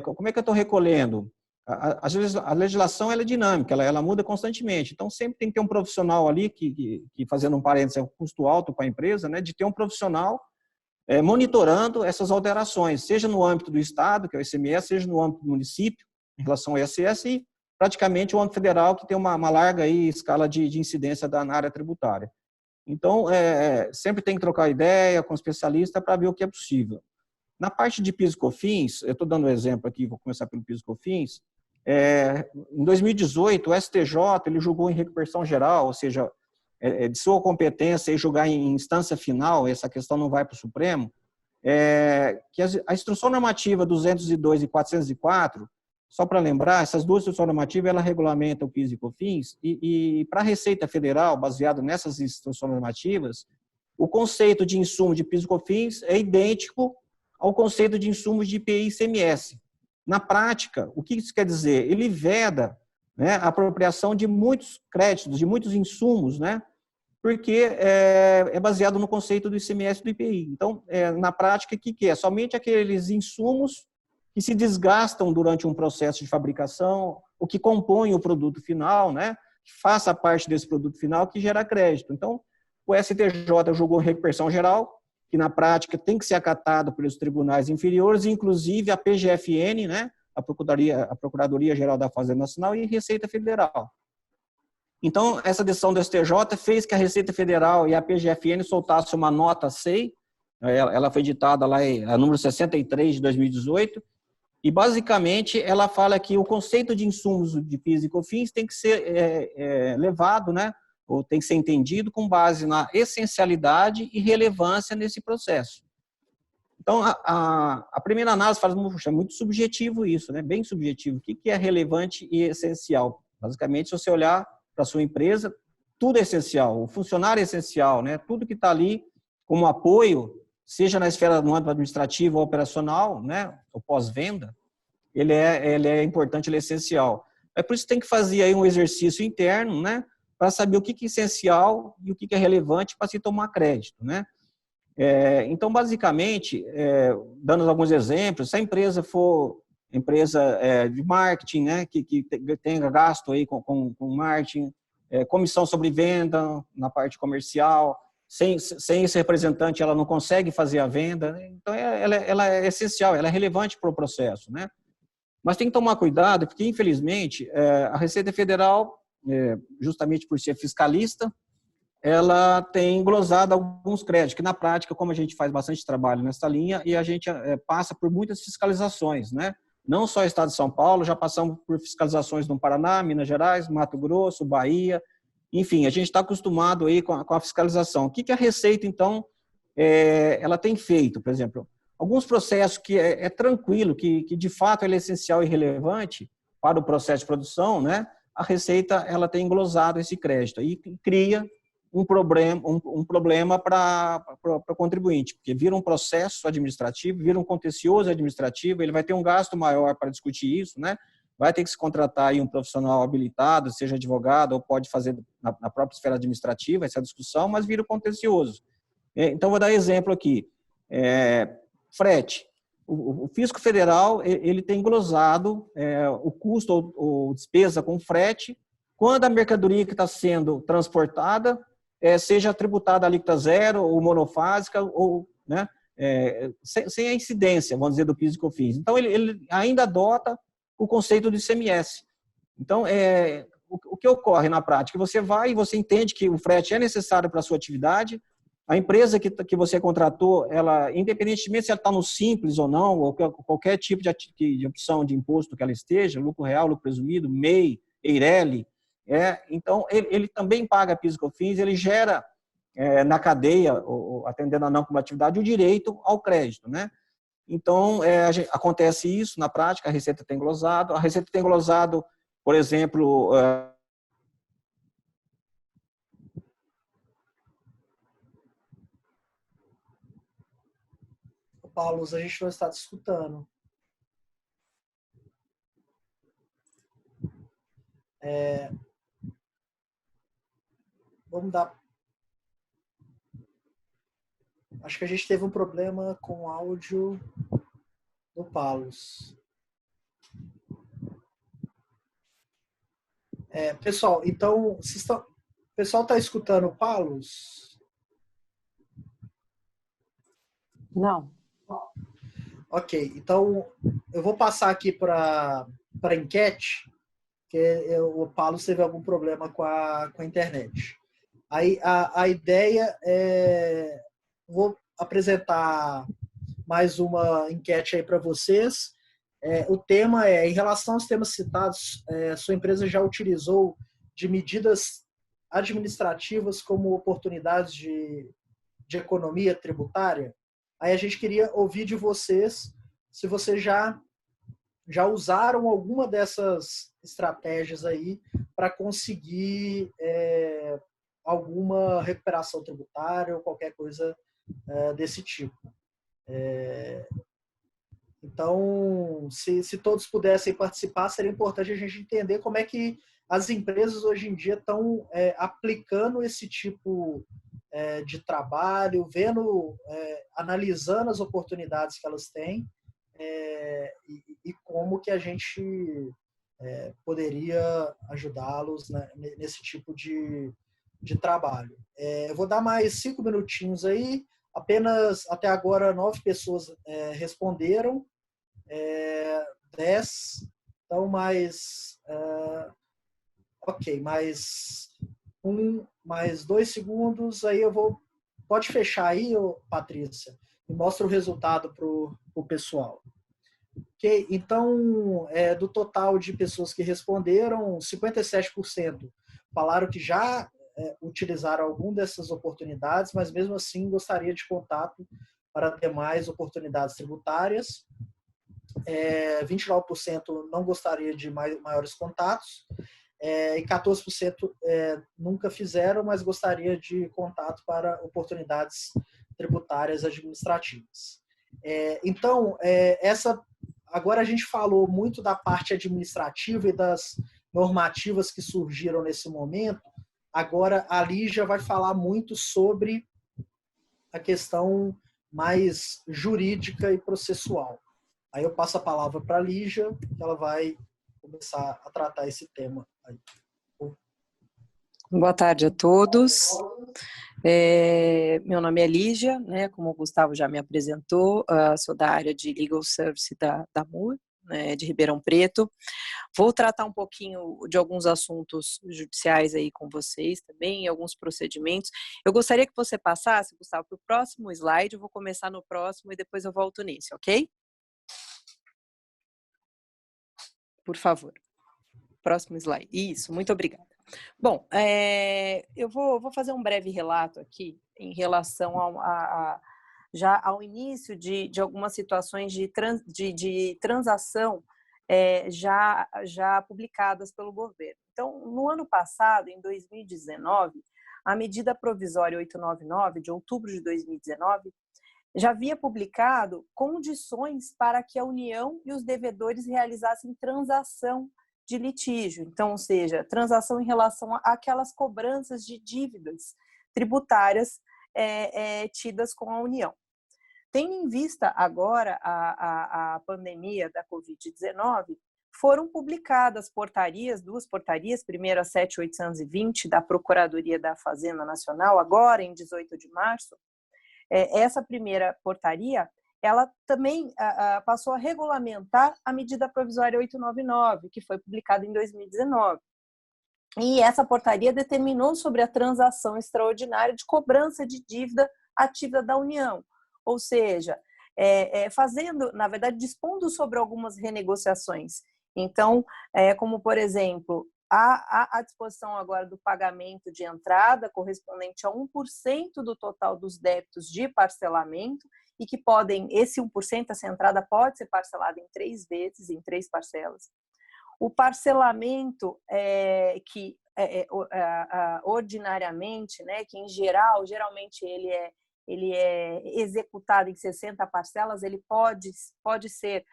Como é que eu estou recolhendo? A legislação ela é dinâmica, ela muda constantemente. Então, sempre tem que ter um profissional ali, que fazendo um parênteses, é um custo alto para a empresa, né, de ter um profissional monitorando essas alterações, seja no âmbito do Estado, que é o ICMS, seja no âmbito do município, em relação ao ISS, e praticamente o âmbito federal, que tem uma larga aí escala de incidência na área tributária. Então, sempre tem que trocar ideia com o especialista para ver o que é possível. Na parte de PIS e COFINS, eu estou dando um exemplo aqui, vou começar pelo PIS e COFINS, em 2018, o STJ ele julgou em recupersão geral, ou seja, de sua competência e julgar em instância final, essa questão não vai para o Supremo, que a Instrução Normativa 202 e 404, só para lembrar, essas duas instruções normativas, ela regulamenta o PIS e COFINS, e para a Receita Federal, baseado nessas instruções normativas, o conceito de insumo de PIS e COFINS é idêntico ao conceito de insumos de IPI e ICMS. Na prática, o que isso quer dizer? Ele veda, né, a apropriação de muitos créditos, de muitos insumos, né, porque é baseado no conceito do ICMS e do IPI. Então, na prática, o que é? Somente aqueles insumos que se desgastam durante um processo de fabricação, o que compõe o produto final, né, que faça parte desse produto final que gera crédito. Então, o STJ julgou repercussão geral, que na prática tem que ser acatado pelos tribunais inferiores, inclusive a PGFN, né, a Procuradoria-Geral da Fazenda Nacional e Receita Federal. Então, essa decisão do STJ fez que a Receita Federal e a PGFN soltassem uma nota SEI, ela foi editada lá, a número 63 de 2018, e basicamente ela fala que o conceito de insumos de PIS e COFINS tem que ser levado, né, ou tem que ser entendido com base na essencialidade e relevância nesse processo. Então, a primeira análise fala, é muito subjetivo isso, né, bem subjetivo. O que é relevante e essencial? Basicamente, se você olhar para a sua empresa, tudo é essencial, o funcionário é essencial, né? Tudo que está ali como apoio, seja na esfera no âmbito administrativo ou operacional, né? O pós-venda, ele é importante, ele é essencial. É por isso que tem que fazer aí um exercício interno, né? Para saber o que é essencial e o que é relevante para se tomar crédito, né? Então, basicamente, dando alguns exemplos, se a empresa for empresa de marketing, né, que tenha gasto aí com marketing, comissão sobre venda na parte comercial, sem esse representante ela não consegue fazer a venda, né? Então ela é essencial, ela é relevante para o processo, né? Mas tem que tomar cuidado, porque infelizmente a Receita Federal, justamente por ser fiscalista, ela tem englosado alguns créditos, que na prática, como a gente faz bastante trabalho nessa linha, e a gente passa por muitas fiscalizações, né? Não só o Estado de São Paulo, já passamos por fiscalizações no Paraná, Minas Gerais, Mato Grosso, Bahia, enfim, a gente está acostumado aí com a fiscalização. O que a Receita, então, ela tem feito, por exemplo, alguns processos que é tranquilo, que de fato ele é essencial e relevante para o processo de produção, né? A Receita ela tem englosado esse crédito e cria um problema para o contribuinte, porque vira um processo administrativo, vira um contencioso administrativo, ele vai ter um gasto maior para discutir isso, né? Vai ter que se contratar aí um profissional habilitado, seja advogado, ou pode fazer na própria esfera administrativa essa discussão, mas vira um contencioso. Então, vou dar exemplo aqui. Frete. O Fisco Federal ele tem englosado o custo ou despesa com frete quando a mercadoria que está sendo transportada seja tributada a alíquota zero ou monofásica, ou, né, sem a incidência, vamos dizer, do PIS e COFINS. Então, ele ainda adota o conceito do ICMS. Então, o que ocorre na prática? Você vai e você entende que o frete é necessário para a sua atividade, a empresa que você contratou, ela, independentemente se ela está no Simples ou não, ou qualquer tipo de opção de imposto que ela esteja, lucro real, lucro presumido, MEI, EIRELI, então ele também paga PIS e COFINS, ele gera na cadeia, atendendo a não cumulatividade, o direito ao crédito, né? Então, acontece isso na prática, a Receita tem glosado, por exemplo, Paulo, a gente não está te escutando. Vamos dar... Acho que a gente teve um problema com o áudio do Paulus. Pessoal, então, o pessoal está escutando o Paulus? Não. Ok, então eu vou passar aqui para a enquete, que o Paulus teve algum problema com a internet. Aí a ideia é... Vou apresentar mais uma enquete aí para vocês. O tema em relação aos temas citados, sua empresa já utilizou de medidas administrativas como oportunidades de economia tributária? Aí a gente queria ouvir de vocês se vocês já usaram alguma dessas estratégias aí para conseguir alguma recuperação tributária ou qualquer coisa desse tipo. Então, se todos pudessem participar, seria importante a gente entender como é que as empresas hoje em dia estão aplicando esse tipo de trabalho, analisando as oportunidades que elas têm e como que a gente poderia ajudá-los, né, nesse tipo de trabalho. Eu vou dar mais 5 minutinhos aí. Apenas até agora 9 pessoas responderam, 10. Então, ok, mais 2 segundos. Aí eu vou. Pode fechar aí, Patrícia, e mostra o resultado para o pessoal. Ok, então, do total de pessoas que responderam, 57% falaram que já utilizaram alguma dessas oportunidades, mas mesmo assim gostaria de contato para ter mais oportunidades tributárias. 29% não gostaria de maiores contatos e 14% nunca fizeram, mas gostaria de contato para oportunidades tributárias administrativas. Então, agora a gente falou muito da parte administrativa e das normativas que surgiram nesse momento. Agora, a Lígia vai falar muito sobre a questão mais jurídica e processual. Aí eu passo a palavra para a Lígia, que ela vai começar a tratar esse tema aí. Boa tarde a todos. Meu nome é Lígia, né, como o Gustavo já me apresentou, sou da área de Legal Service da MUR, né, de Ribeirão Preto. Vou tratar um pouquinho de alguns assuntos judiciais aí com vocês também, alguns procedimentos. Eu gostaria que você passasse, Gustavo, para o próximo slide. Eu vou começar no próximo e depois eu volto nesse, ok? Por favor. Próximo slide. Isso, muito obrigada. Bom, eu vou fazer um breve relato aqui em relação já ao início de algumas situações de transação já publicadas pelo governo. Então, no ano passado, em 2019, a medida provisória 899, de outubro de 2019, já havia publicado condições para que a União e os devedores realizassem transação de litígio. Então, ou seja, transação em relação àquelas cobranças de dívidas tributárias tidas com a União. Tendo em vista agora a pandemia da Covid-19, foram publicadas duas portarias, primeiro a 7.820 da Procuradoria da Fazenda Nacional, agora em 18 de março. Essa primeira portaria, ela também passou a regulamentar a medida provisória 899, que foi publicada em 2019. E essa portaria determinou sobre a transação extraordinária de cobrança de dívida ativa da União, ou seja, fazendo, na verdade, dispondo sobre algumas renegociações. Então, como por exemplo, a disposição agora do pagamento de entrada correspondente a 1% do total dos débitos de parcelamento e que esse 1%, essa entrada pode ser parcelada em 3 vezes, em 3 parcelas. O parcelamento que ordinariamente, né, que em geralmente ele é executado em 60 parcelas, ele pode ser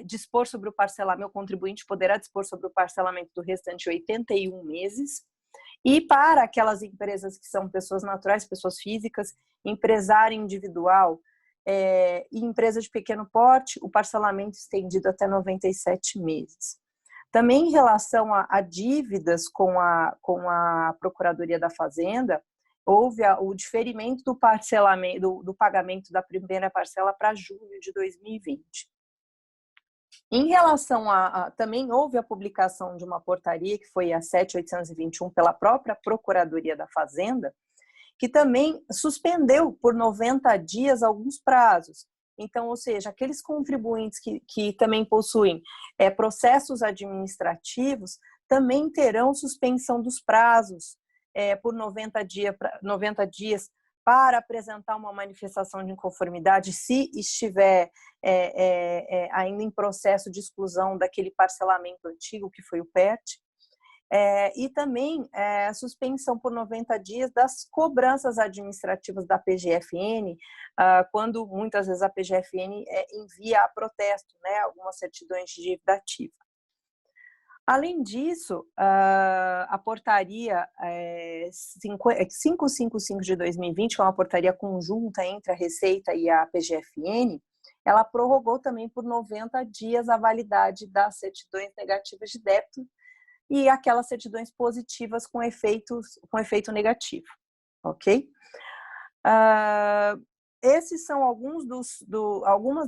dispor sobre o parcelamento, o contribuinte poderá dispor sobre o parcelamento do restante 81 meses. E para aquelas empresas que são pessoas naturais, pessoas físicas, empresário individual e empresa de pequeno porte, o parcelamento estendido até 97 meses. Também em relação a dívidas com a Procuradoria da Fazenda, houve o diferimento do parcelamento, do pagamento da primeira parcela para julho de 2020. Em relação também houve a publicação de uma portaria, que foi a 7.821, pela própria Procuradoria da Fazenda, que também suspendeu por 90 dias alguns prazos. Então, ou seja, aqueles contribuintes que também possuem processos administrativos também terão suspensão dos prazos por 90 dias para apresentar uma manifestação de inconformidade se estiver ainda em processo de exclusão daquele parcelamento antigo, que foi o PERT. E também a suspensão por 90 dias das cobranças administrativas da PGFN, quando muitas vezes a PGFN envia a protesto, né, algumas certidões de dívida ativa. Além disso, a portaria 555 de 2020, que é uma portaria conjunta entre a Receita e a PGFN, ela prorrogou também por 90 dias a validade das certidões negativas de débito e aquelas certidões positivas com efeito negativo, ok? Esses são algumas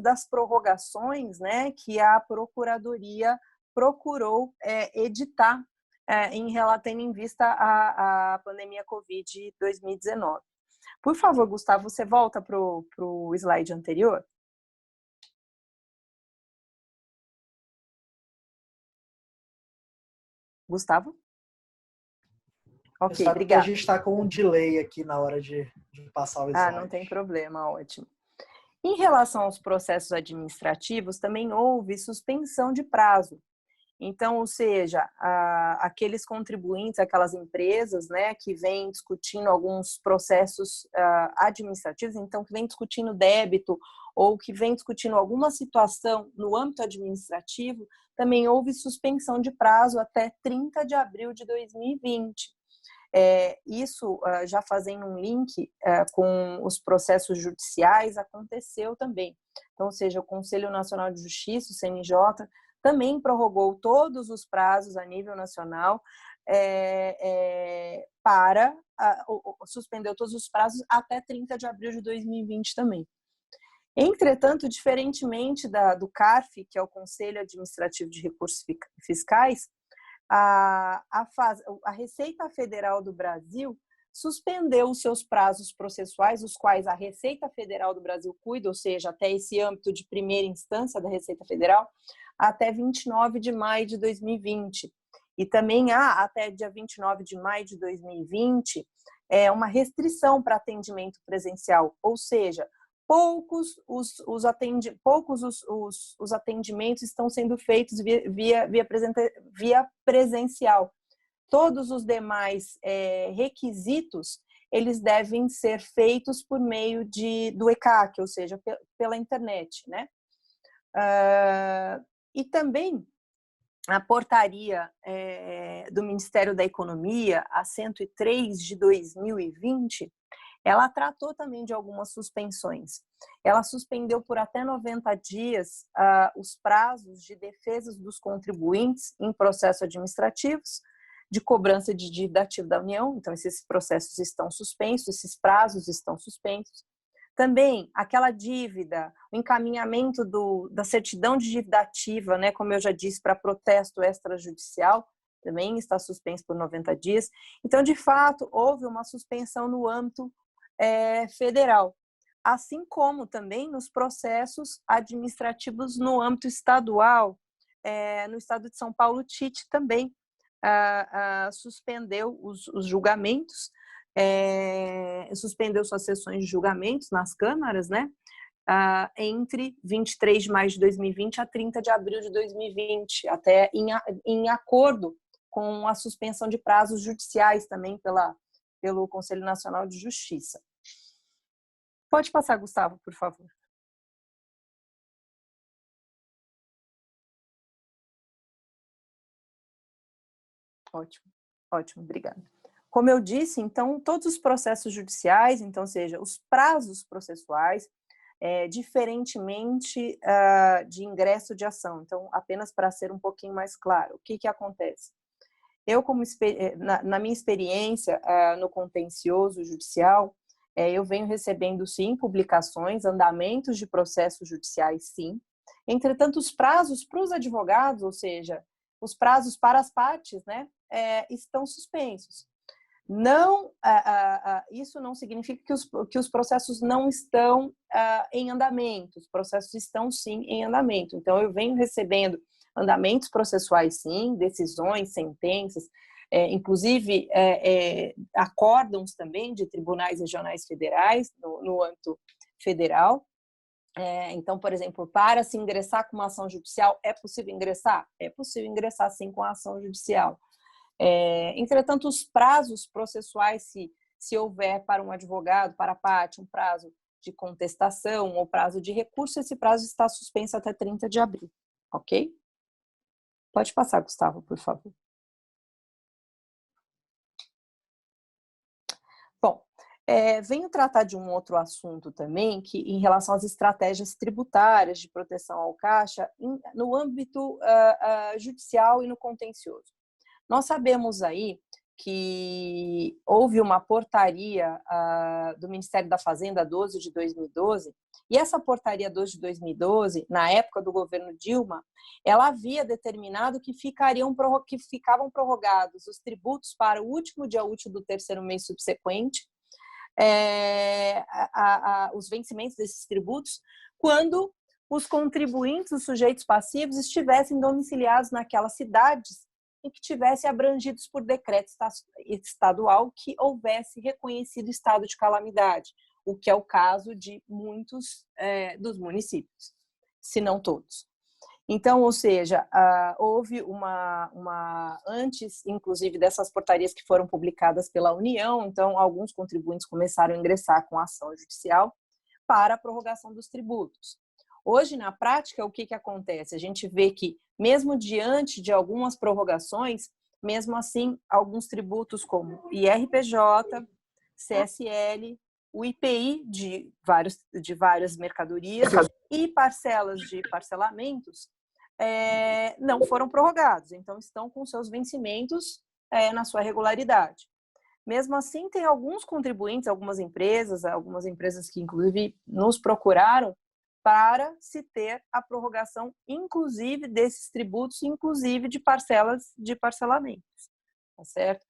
das prorrogações, né, que a Procuradoria procurou editar tendo em vista a pandemia Covid 2019. Por favor, Gustavo, você volta para o slide anterior? Gustavo? Ok, obrigada. A gente está com um delay aqui na hora de passar o slide. Não tem problema, ótimo. Em relação aos processos administrativos, também houve suspensão de prazo. Então, ou seja, aqueles contribuintes, aquelas empresas, né, que vêm discutindo alguns processos administrativos, então que vêm discutindo débito ou que vêm discutindo alguma situação no âmbito administrativo, também houve suspensão de prazo até 30 de abril de 2020. Isso, já fazendo um link com os processos judiciais, aconteceu também. Então, ou seja, o Conselho Nacional de Justiça, o CNJ, também prorrogou todos os prazos a nível nacional suspendeu todos os prazos até 30 de abril de 2020 também. Entretanto, diferentemente do CARF, que é o Conselho Administrativo de Recursos Fiscais, a Receita Federal do Brasil suspendeu os seus prazos processuais, os quais a Receita Federal do Brasil cuida, ou seja, até esse âmbito de primeira instância da Receita Federal, até 29 de maio de 2020. E também há, até dia 29 de maio de 2020, uma restrição para atendimento presencial, ou seja, poucos os atendimentos estão sendo feitos via presencial. Todos os demais requisitos, eles devem ser feitos por meio do ECAC, ou seja, pela internet, né? E também a portaria do Ministério da Economia, a 103 de 2020, ela tratou também de algumas suspensões. Ela suspendeu por até 90 dias os prazos de defesas dos contribuintes em processos administrativos, de cobrança de dívida ativa da União. Então, esses processos estão suspensos, esses prazos estão suspensos. Também, aquela dívida, o encaminhamento da certidão de dívida ativa, né, como eu já disse, para protesto extrajudicial, também está suspenso por 90 dias. Então, de fato, houve uma suspensão no âmbito federal, assim como também nos processos administrativos no âmbito estadual. No estado de São Paulo, o TIT também suspendeu os julgamentos, suspendeu suas sessões de julgamentos nas câmaras, né, entre 23 de maio de 2020 a 30 de abril de 2020, até em acordo com a suspensão de prazos judiciais também pelo Conselho Nacional de Justiça. Pode passar, Gustavo, por favor. Ótimo, ótimo, obrigada. Como eu disse, então, todos os processos judiciais, então, seja, os prazos processuais, diferentemente de ingresso de ação. Então, apenas para ser um pouquinho mais claro, o que acontece? Eu, na minha experiência no contencioso judicial, eu venho recebendo, sim, publicações, andamentos de processos judiciais, sim. Entretanto, os prazos para os advogados, ou seja, os prazos para as partes, né, estão suspensos. Não, isso não significa que os processos não estão em andamento. Os processos estão, sim, em andamento. Então, eu venho recebendo andamentos processuais, sim, decisões, sentenças, inclusive acórdãos também de tribunais regionais federais no âmbito federal. Então, por exemplo, para se ingressar com uma ação judicial, é possível ingressar? É possível ingressar, sim, com a ação judicial. Entretanto, os prazos processuais, se houver para um advogado, para a parte, um prazo de contestação ou prazo de recurso, esse prazo está suspenso até 30 de abril, ok? Pode passar, Gustavo, por favor. Bom, venho tratar de um outro assunto também, que em relação às estratégias tributárias de proteção ao caixa no âmbito judicial e no contencioso. Nós sabemos aí que houve uma portaria do Ministério da Fazenda 12 de 2012, e essa portaria 12 de 2012, na época do governo Dilma, ela havia determinado que ficavam prorrogados os tributos para o último dia útil do terceiro mês subsequente, os vencimentos desses tributos, quando os contribuintes, os sujeitos passivos, estivessem domiciliados naquelas cidades em que tivessem abrangidos por decreto estadual que houvesse reconhecido estado de calamidade, o que é o caso de muitos dos municípios, se não todos. Então, ou seja, houve antes, inclusive, dessas portarias que foram publicadas pela União, então alguns contribuintes começaram a ingressar com ação judicial para a prorrogação dos tributos. Hoje, na prática, o que acontece? A gente vê que, mesmo diante de algumas prorrogações, mesmo assim, alguns tributos como IRPJ, CSL, o IPI de várias mercadorias e parcelas de parcelamentos não foram prorrogados, então estão com seus vencimentos na sua regularidade. Mesmo assim, tem alguns contribuintes, algumas empresas que inclusive nos procuraram para se ter a prorrogação, inclusive desses tributos, inclusive de parcelas de parcelamentos, tá certo?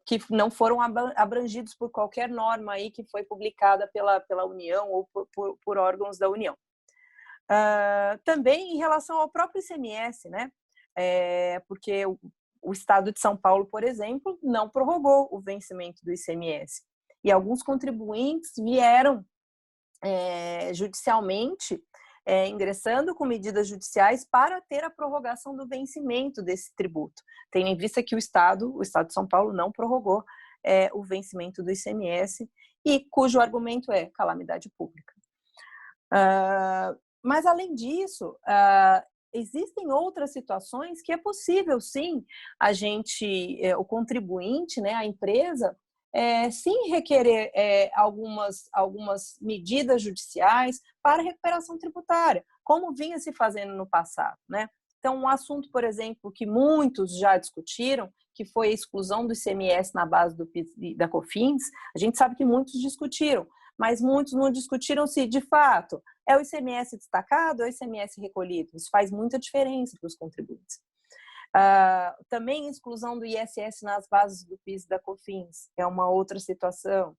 Que não foram abrangidos por qualquer norma aí que foi publicada pela União ou por órgãos da União. Também em relação ao próprio ICMS, né? Porque o Estado de São Paulo, por exemplo, não prorrogou o vencimento do ICMS. E alguns contribuintes vieram judicialmente, ingressando com medidas judiciais para ter a prorrogação do vencimento desse tributo, tendo em vista que o Estado de São Paulo não prorrogou o vencimento do ICMS, e cujo argumento é calamidade pública. Mas, além disso, existem outras situações que é possível, sim, o contribuinte, né, a empresa, sim requerer algumas medidas judiciais para recuperação tributária, como vinha se fazendo no passado, né? Então, um assunto, por exemplo, que muitos já discutiram, que foi a exclusão do ICMS na base do PIS e da COFINS, a gente sabe que muitos discutiram, mas muitos não discutiram se, de fato, é o ICMS destacado ou é o ICMS recolhido. Isso faz muita diferença para os contribuintes. Também a exclusão do ISS nas bases do PIS e da COFINS é uma outra situação.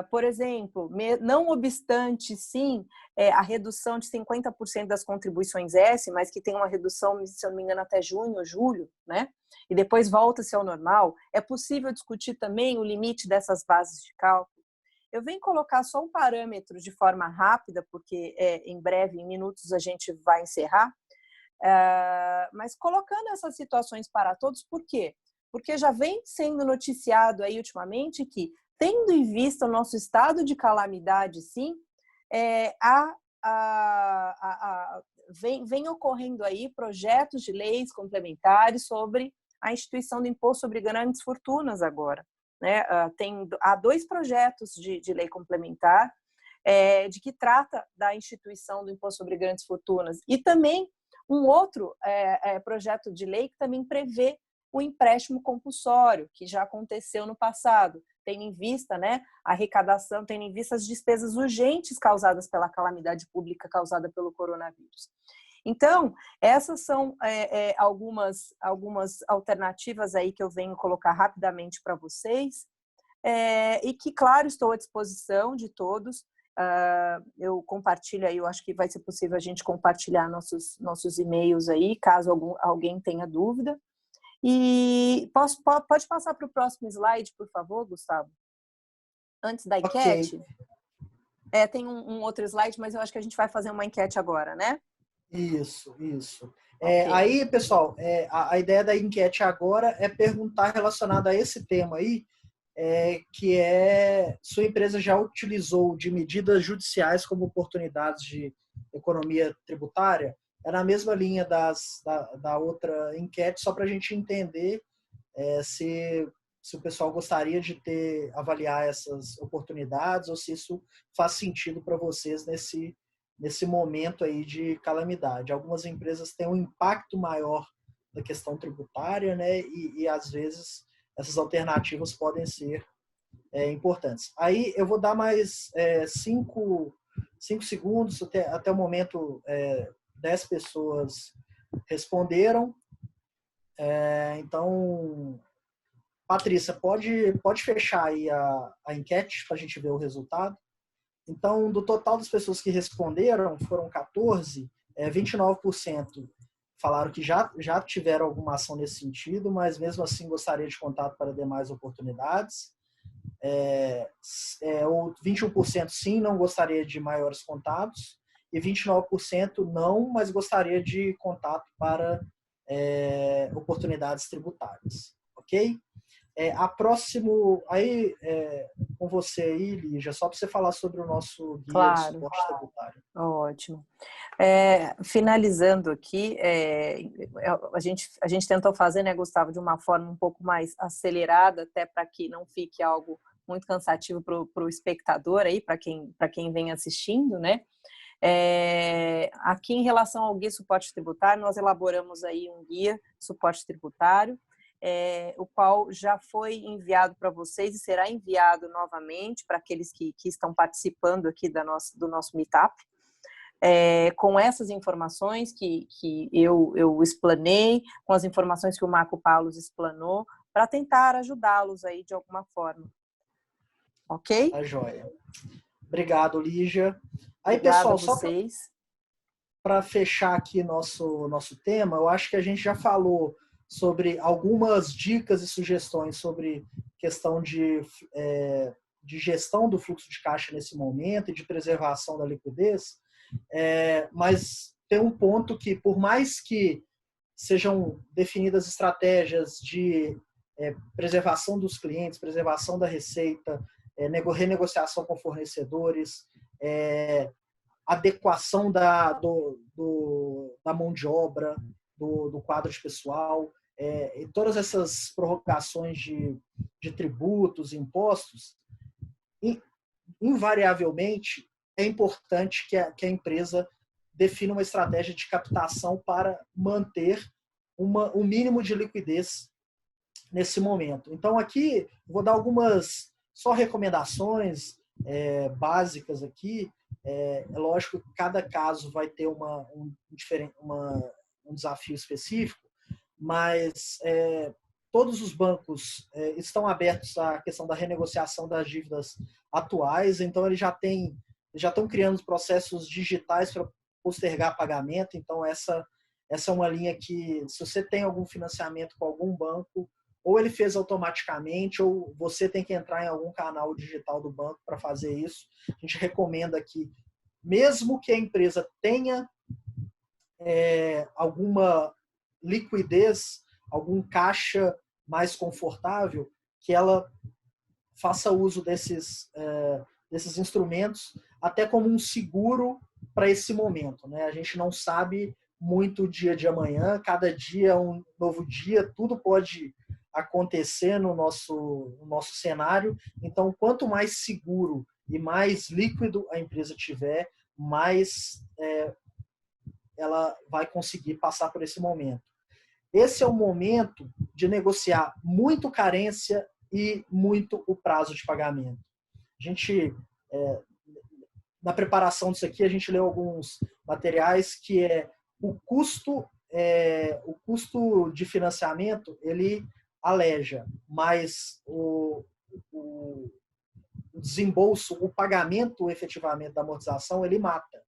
Por exemplo, não obstante, sim, a redução de 50% das contribuições S, mas que tem uma redução, se eu não me engano, até junho ou julho, né? E depois volta-se ao normal, é possível discutir também o limite dessas bases de cálculo. Eu venho colocar só um parâmetro de forma rápida, porque em breve, em minutos, a gente vai encerrar, mas colocando essas situações para todos, por quê? Porque já vem sendo noticiado aí ultimamente que, tendo em vista o nosso estado de calamidade, sim, vem ocorrendo aí projetos de leis complementares sobre a instituição do imposto sobre grandes fortunas agora, né? Há 2 projetos de lei complementar de que trata da instituição do imposto sobre grandes fortunas, e também um outro projeto de lei que também prevê o empréstimo compulsório, que já aconteceu no passado, tendo em vista, né, a arrecadação, tendo em vista as despesas urgentes causadas pela calamidade pública causada pelo coronavírus. Então, essas são algumas alternativas aí que eu venho colocar rapidamente para vocês, e que, claro, estou à disposição de todos. Eu compartilho aí, eu acho que vai ser possível a gente compartilhar nossos e-mails aí, caso alguém tenha dúvida. E pode passar para o próximo slide, por favor, Gustavo? Antes da enquete. Okay. Tem um outro slide, mas eu acho que a gente vai fazer uma enquete agora, né? Isso. Okay. Aí, pessoal, a ideia da enquete agora é perguntar relacionado a esse tema aí, que sua empresa já utilizou de medidas judiciais como oportunidades de economia tributária? É na mesma linha da outra enquete, só para a gente entender se o pessoal gostaria de avaliar essas oportunidades ou se isso faz sentido para vocês nesse momento aí de calamidade. Algumas empresas têm um impacto maior da questão tributária, né? E às vezes essas alternativas podem ser importantes. Aí eu vou dar mais 5 segundos, até o momento 10 pessoas responderam. Então, Patrícia, pode fechar aí a enquete para a gente ver o resultado. Então, do total das pessoas que responderam, foram 14, 29% falaram que já tiveram alguma ação nesse sentido, mas mesmo assim gostaria de contato para demais oportunidades. 21% sim, não gostaria de maiores contatos, e 29% não, mas gostaria de contato para oportunidades tributárias. Ok? A próximo, aí com você aí, Lígia, só para você falar sobre o nosso guia de suporte tributário. Ótimo. Finalizando aqui, a gente tentou fazer, né, Gustavo, de uma forma um pouco mais acelerada, até para que não fique algo muito cansativo para o espectador aí, para quem vem assistindo, né? Aqui em relação ao guia suporte tributário, nós elaboramos aí um guia suporte tributário, o qual já foi enviado para vocês e será enviado novamente para aqueles que estão participando aqui do nosso meetup, com essas informações que eu explanei, com as informações que o Marco Paulo explanou, para tentar ajudá-los aí de alguma forma. Ok? Tá joia. Obrigado, Lígia. Aí, Obrigada, pessoal, só para fechar aqui nosso tema, eu acho que a gente já falou sobre algumas dicas e sugestões sobre questão de gestão do fluxo de caixa nesse momento e de preservação da liquidez, mas tem um ponto que, por mais que sejam definidas estratégias de preservação dos clientes, preservação da receita, renegociação com fornecedores, adequação da mão de obra, do quadro de pessoal, e todas essas prorrogações de tributos, impostos, invariavelmente é importante que a empresa defina uma estratégia de captação para manter um mínimo de liquidez nesse momento. Então, aqui, vou dar algumas só recomendações básicas aqui. É lógico que cada caso vai ter um desafio específico, mas todos os bancos estão abertos à questão da renegociação das dívidas atuais, então eles já estão criando processos digitais para postergar pagamento. Então, essa é uma linha que, se você tem algum financiamento com algum banco, ou ele fez automaticamente, ou você tem que entrar em algum canal digital do banco para fazer isso. A gente recomenda que, mesmo que a empresa tenha alguma liquidez, algum caixa mais confortável, que ela faça uso desses instrumentos até como um seguro para esse momento, né? A gente não sabe muito o dia de amanhã, cada dia é um novo dia, tudo pode acontecer no nosso cenário. Então, quanto mais seguro e mais líquido a empresa tiver, mais ela vai conseguir passar por esse momento. Esse é o momento de negociar muito carência e muito o prazo de pagamento. A gente, na preparação disso aqui, a gente leu alguns materiais que o custo de financiamento, ele aleja, mas o desembolso, o pagamento efetivamente da amortização, ele mata.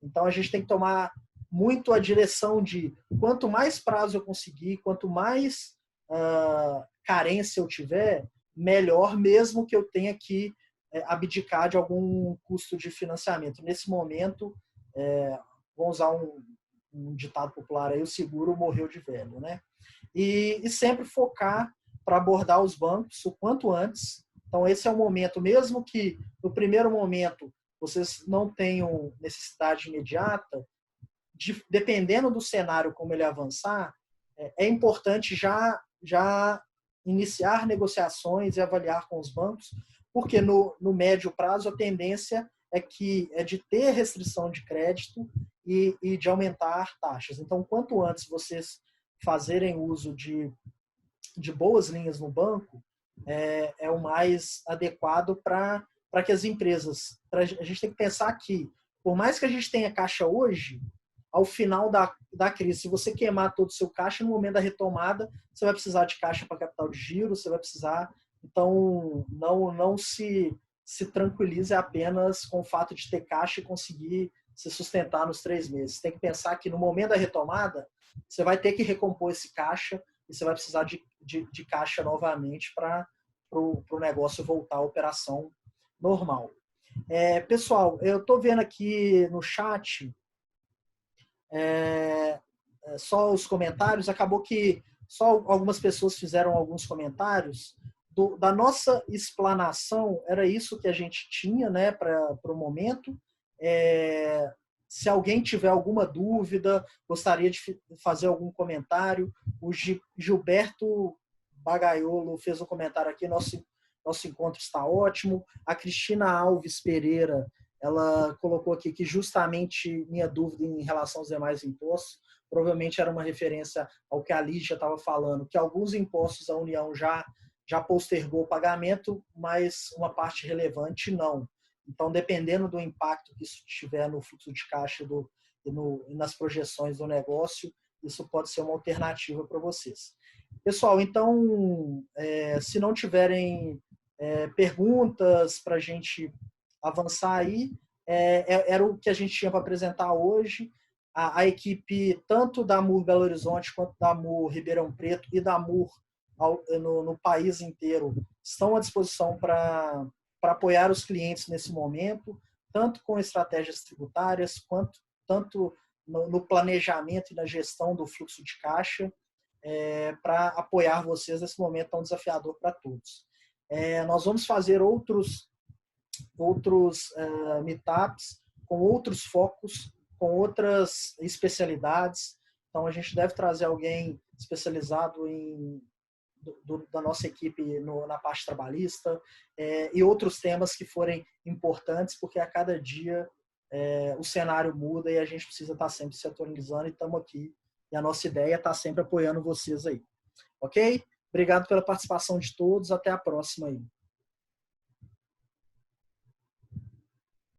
Então, a gente tem que tomar muito a direção de quanto mais prazo eu conseguir, quanto mais carência eu tiver, melhor, mesmo que eu tenha que abdicar de algum custo de financiamento. Nesse momento, vamos usar um ditado popular aí, o seguro morreu de velho, né? E sempre focar para abordar os bancos o quanto antes. Então, esse é o momento, mesmo que no primeiro momento vocês não tenham necessidade imediata, dependendo do cenário como ele avançar, é importante já iniciar negociações e avaliar com os bancos, porque no médio prazo a tendência é de ter restrição de crédito e de aumentar taxas. Então, quanto antes vocês fazerem uso de boas linhas no banco, é o mais adequado para que as empresas... A gente tem que pensar que, por mais que a gente tenha caixa hoje, ao final da crise, se você queimar todo o seu caixa, no momento da retomada, você vai precisar de caixa para capital de giro, você vai precisar... Então, não se tranquilize apenas com o fato de ter caixa e conseguir se sustentar nos 3 meses. Tem que pensar que no momento da retomada, você vai ter que recompor esse caixa e você vai precisar de caixa novamente para o negócio voltar à operação normal. Pessoal, eu estou vendo aqui no chat só os comentários. Acabou que só algumas pessoas fizeram alguns comentários. Da nossa explanação, era isso que a gente tinha, né, para o momento. Se alguém tiver alguma dúvida, gostaria de fazer algum comentário. O Gilberto Bagaiolo fez um comentário aqui, nosso encontro está ótimo. A Cristina Alves Pereira, ela colocou aqui que justamente minha dúvida em relação aos demais impostos, provavelmente era uma referência ao que a Lígia estava falando, que alguns impostos a União já postergou o pagamento, mas uma parte relevante não. Então, dependendo do impacto que isso tiver no fluxo de caixa e nas projeções do negócio, isso pode ser uma alternativa para vocês. Pessoal, então, se não tiverem perguntas para a gente avançar aí, era o que a gente tinha para apresentar hoje. A equipe, tanto da AMUR Belo Horizonte, quanto da AMUR Ribeirão Preto e da AMUR no país inteiro, estão à disposição para apoiar os clientes nesse momento, tanto com estratégias tributárias, tanto no planejamento e na gestão do fluxo de caixa, para apoiar vocês nesse momento tão desafiador para todos. Nós vamos fazer outros meetups com outros focos, com outras especialidades. Então, a gente deve trazer alguém especializado da nossa equipe na parte trabalhista, e outros temas que forem importantes, porque a cada dia o cenário muda e a gente precisa estar sempre se atualizando, e estamos aqui. E a nossa ideia é estar sempre apoiando vocês aí. Ok? Obrigado pela participação de todos. Até a próxima aí.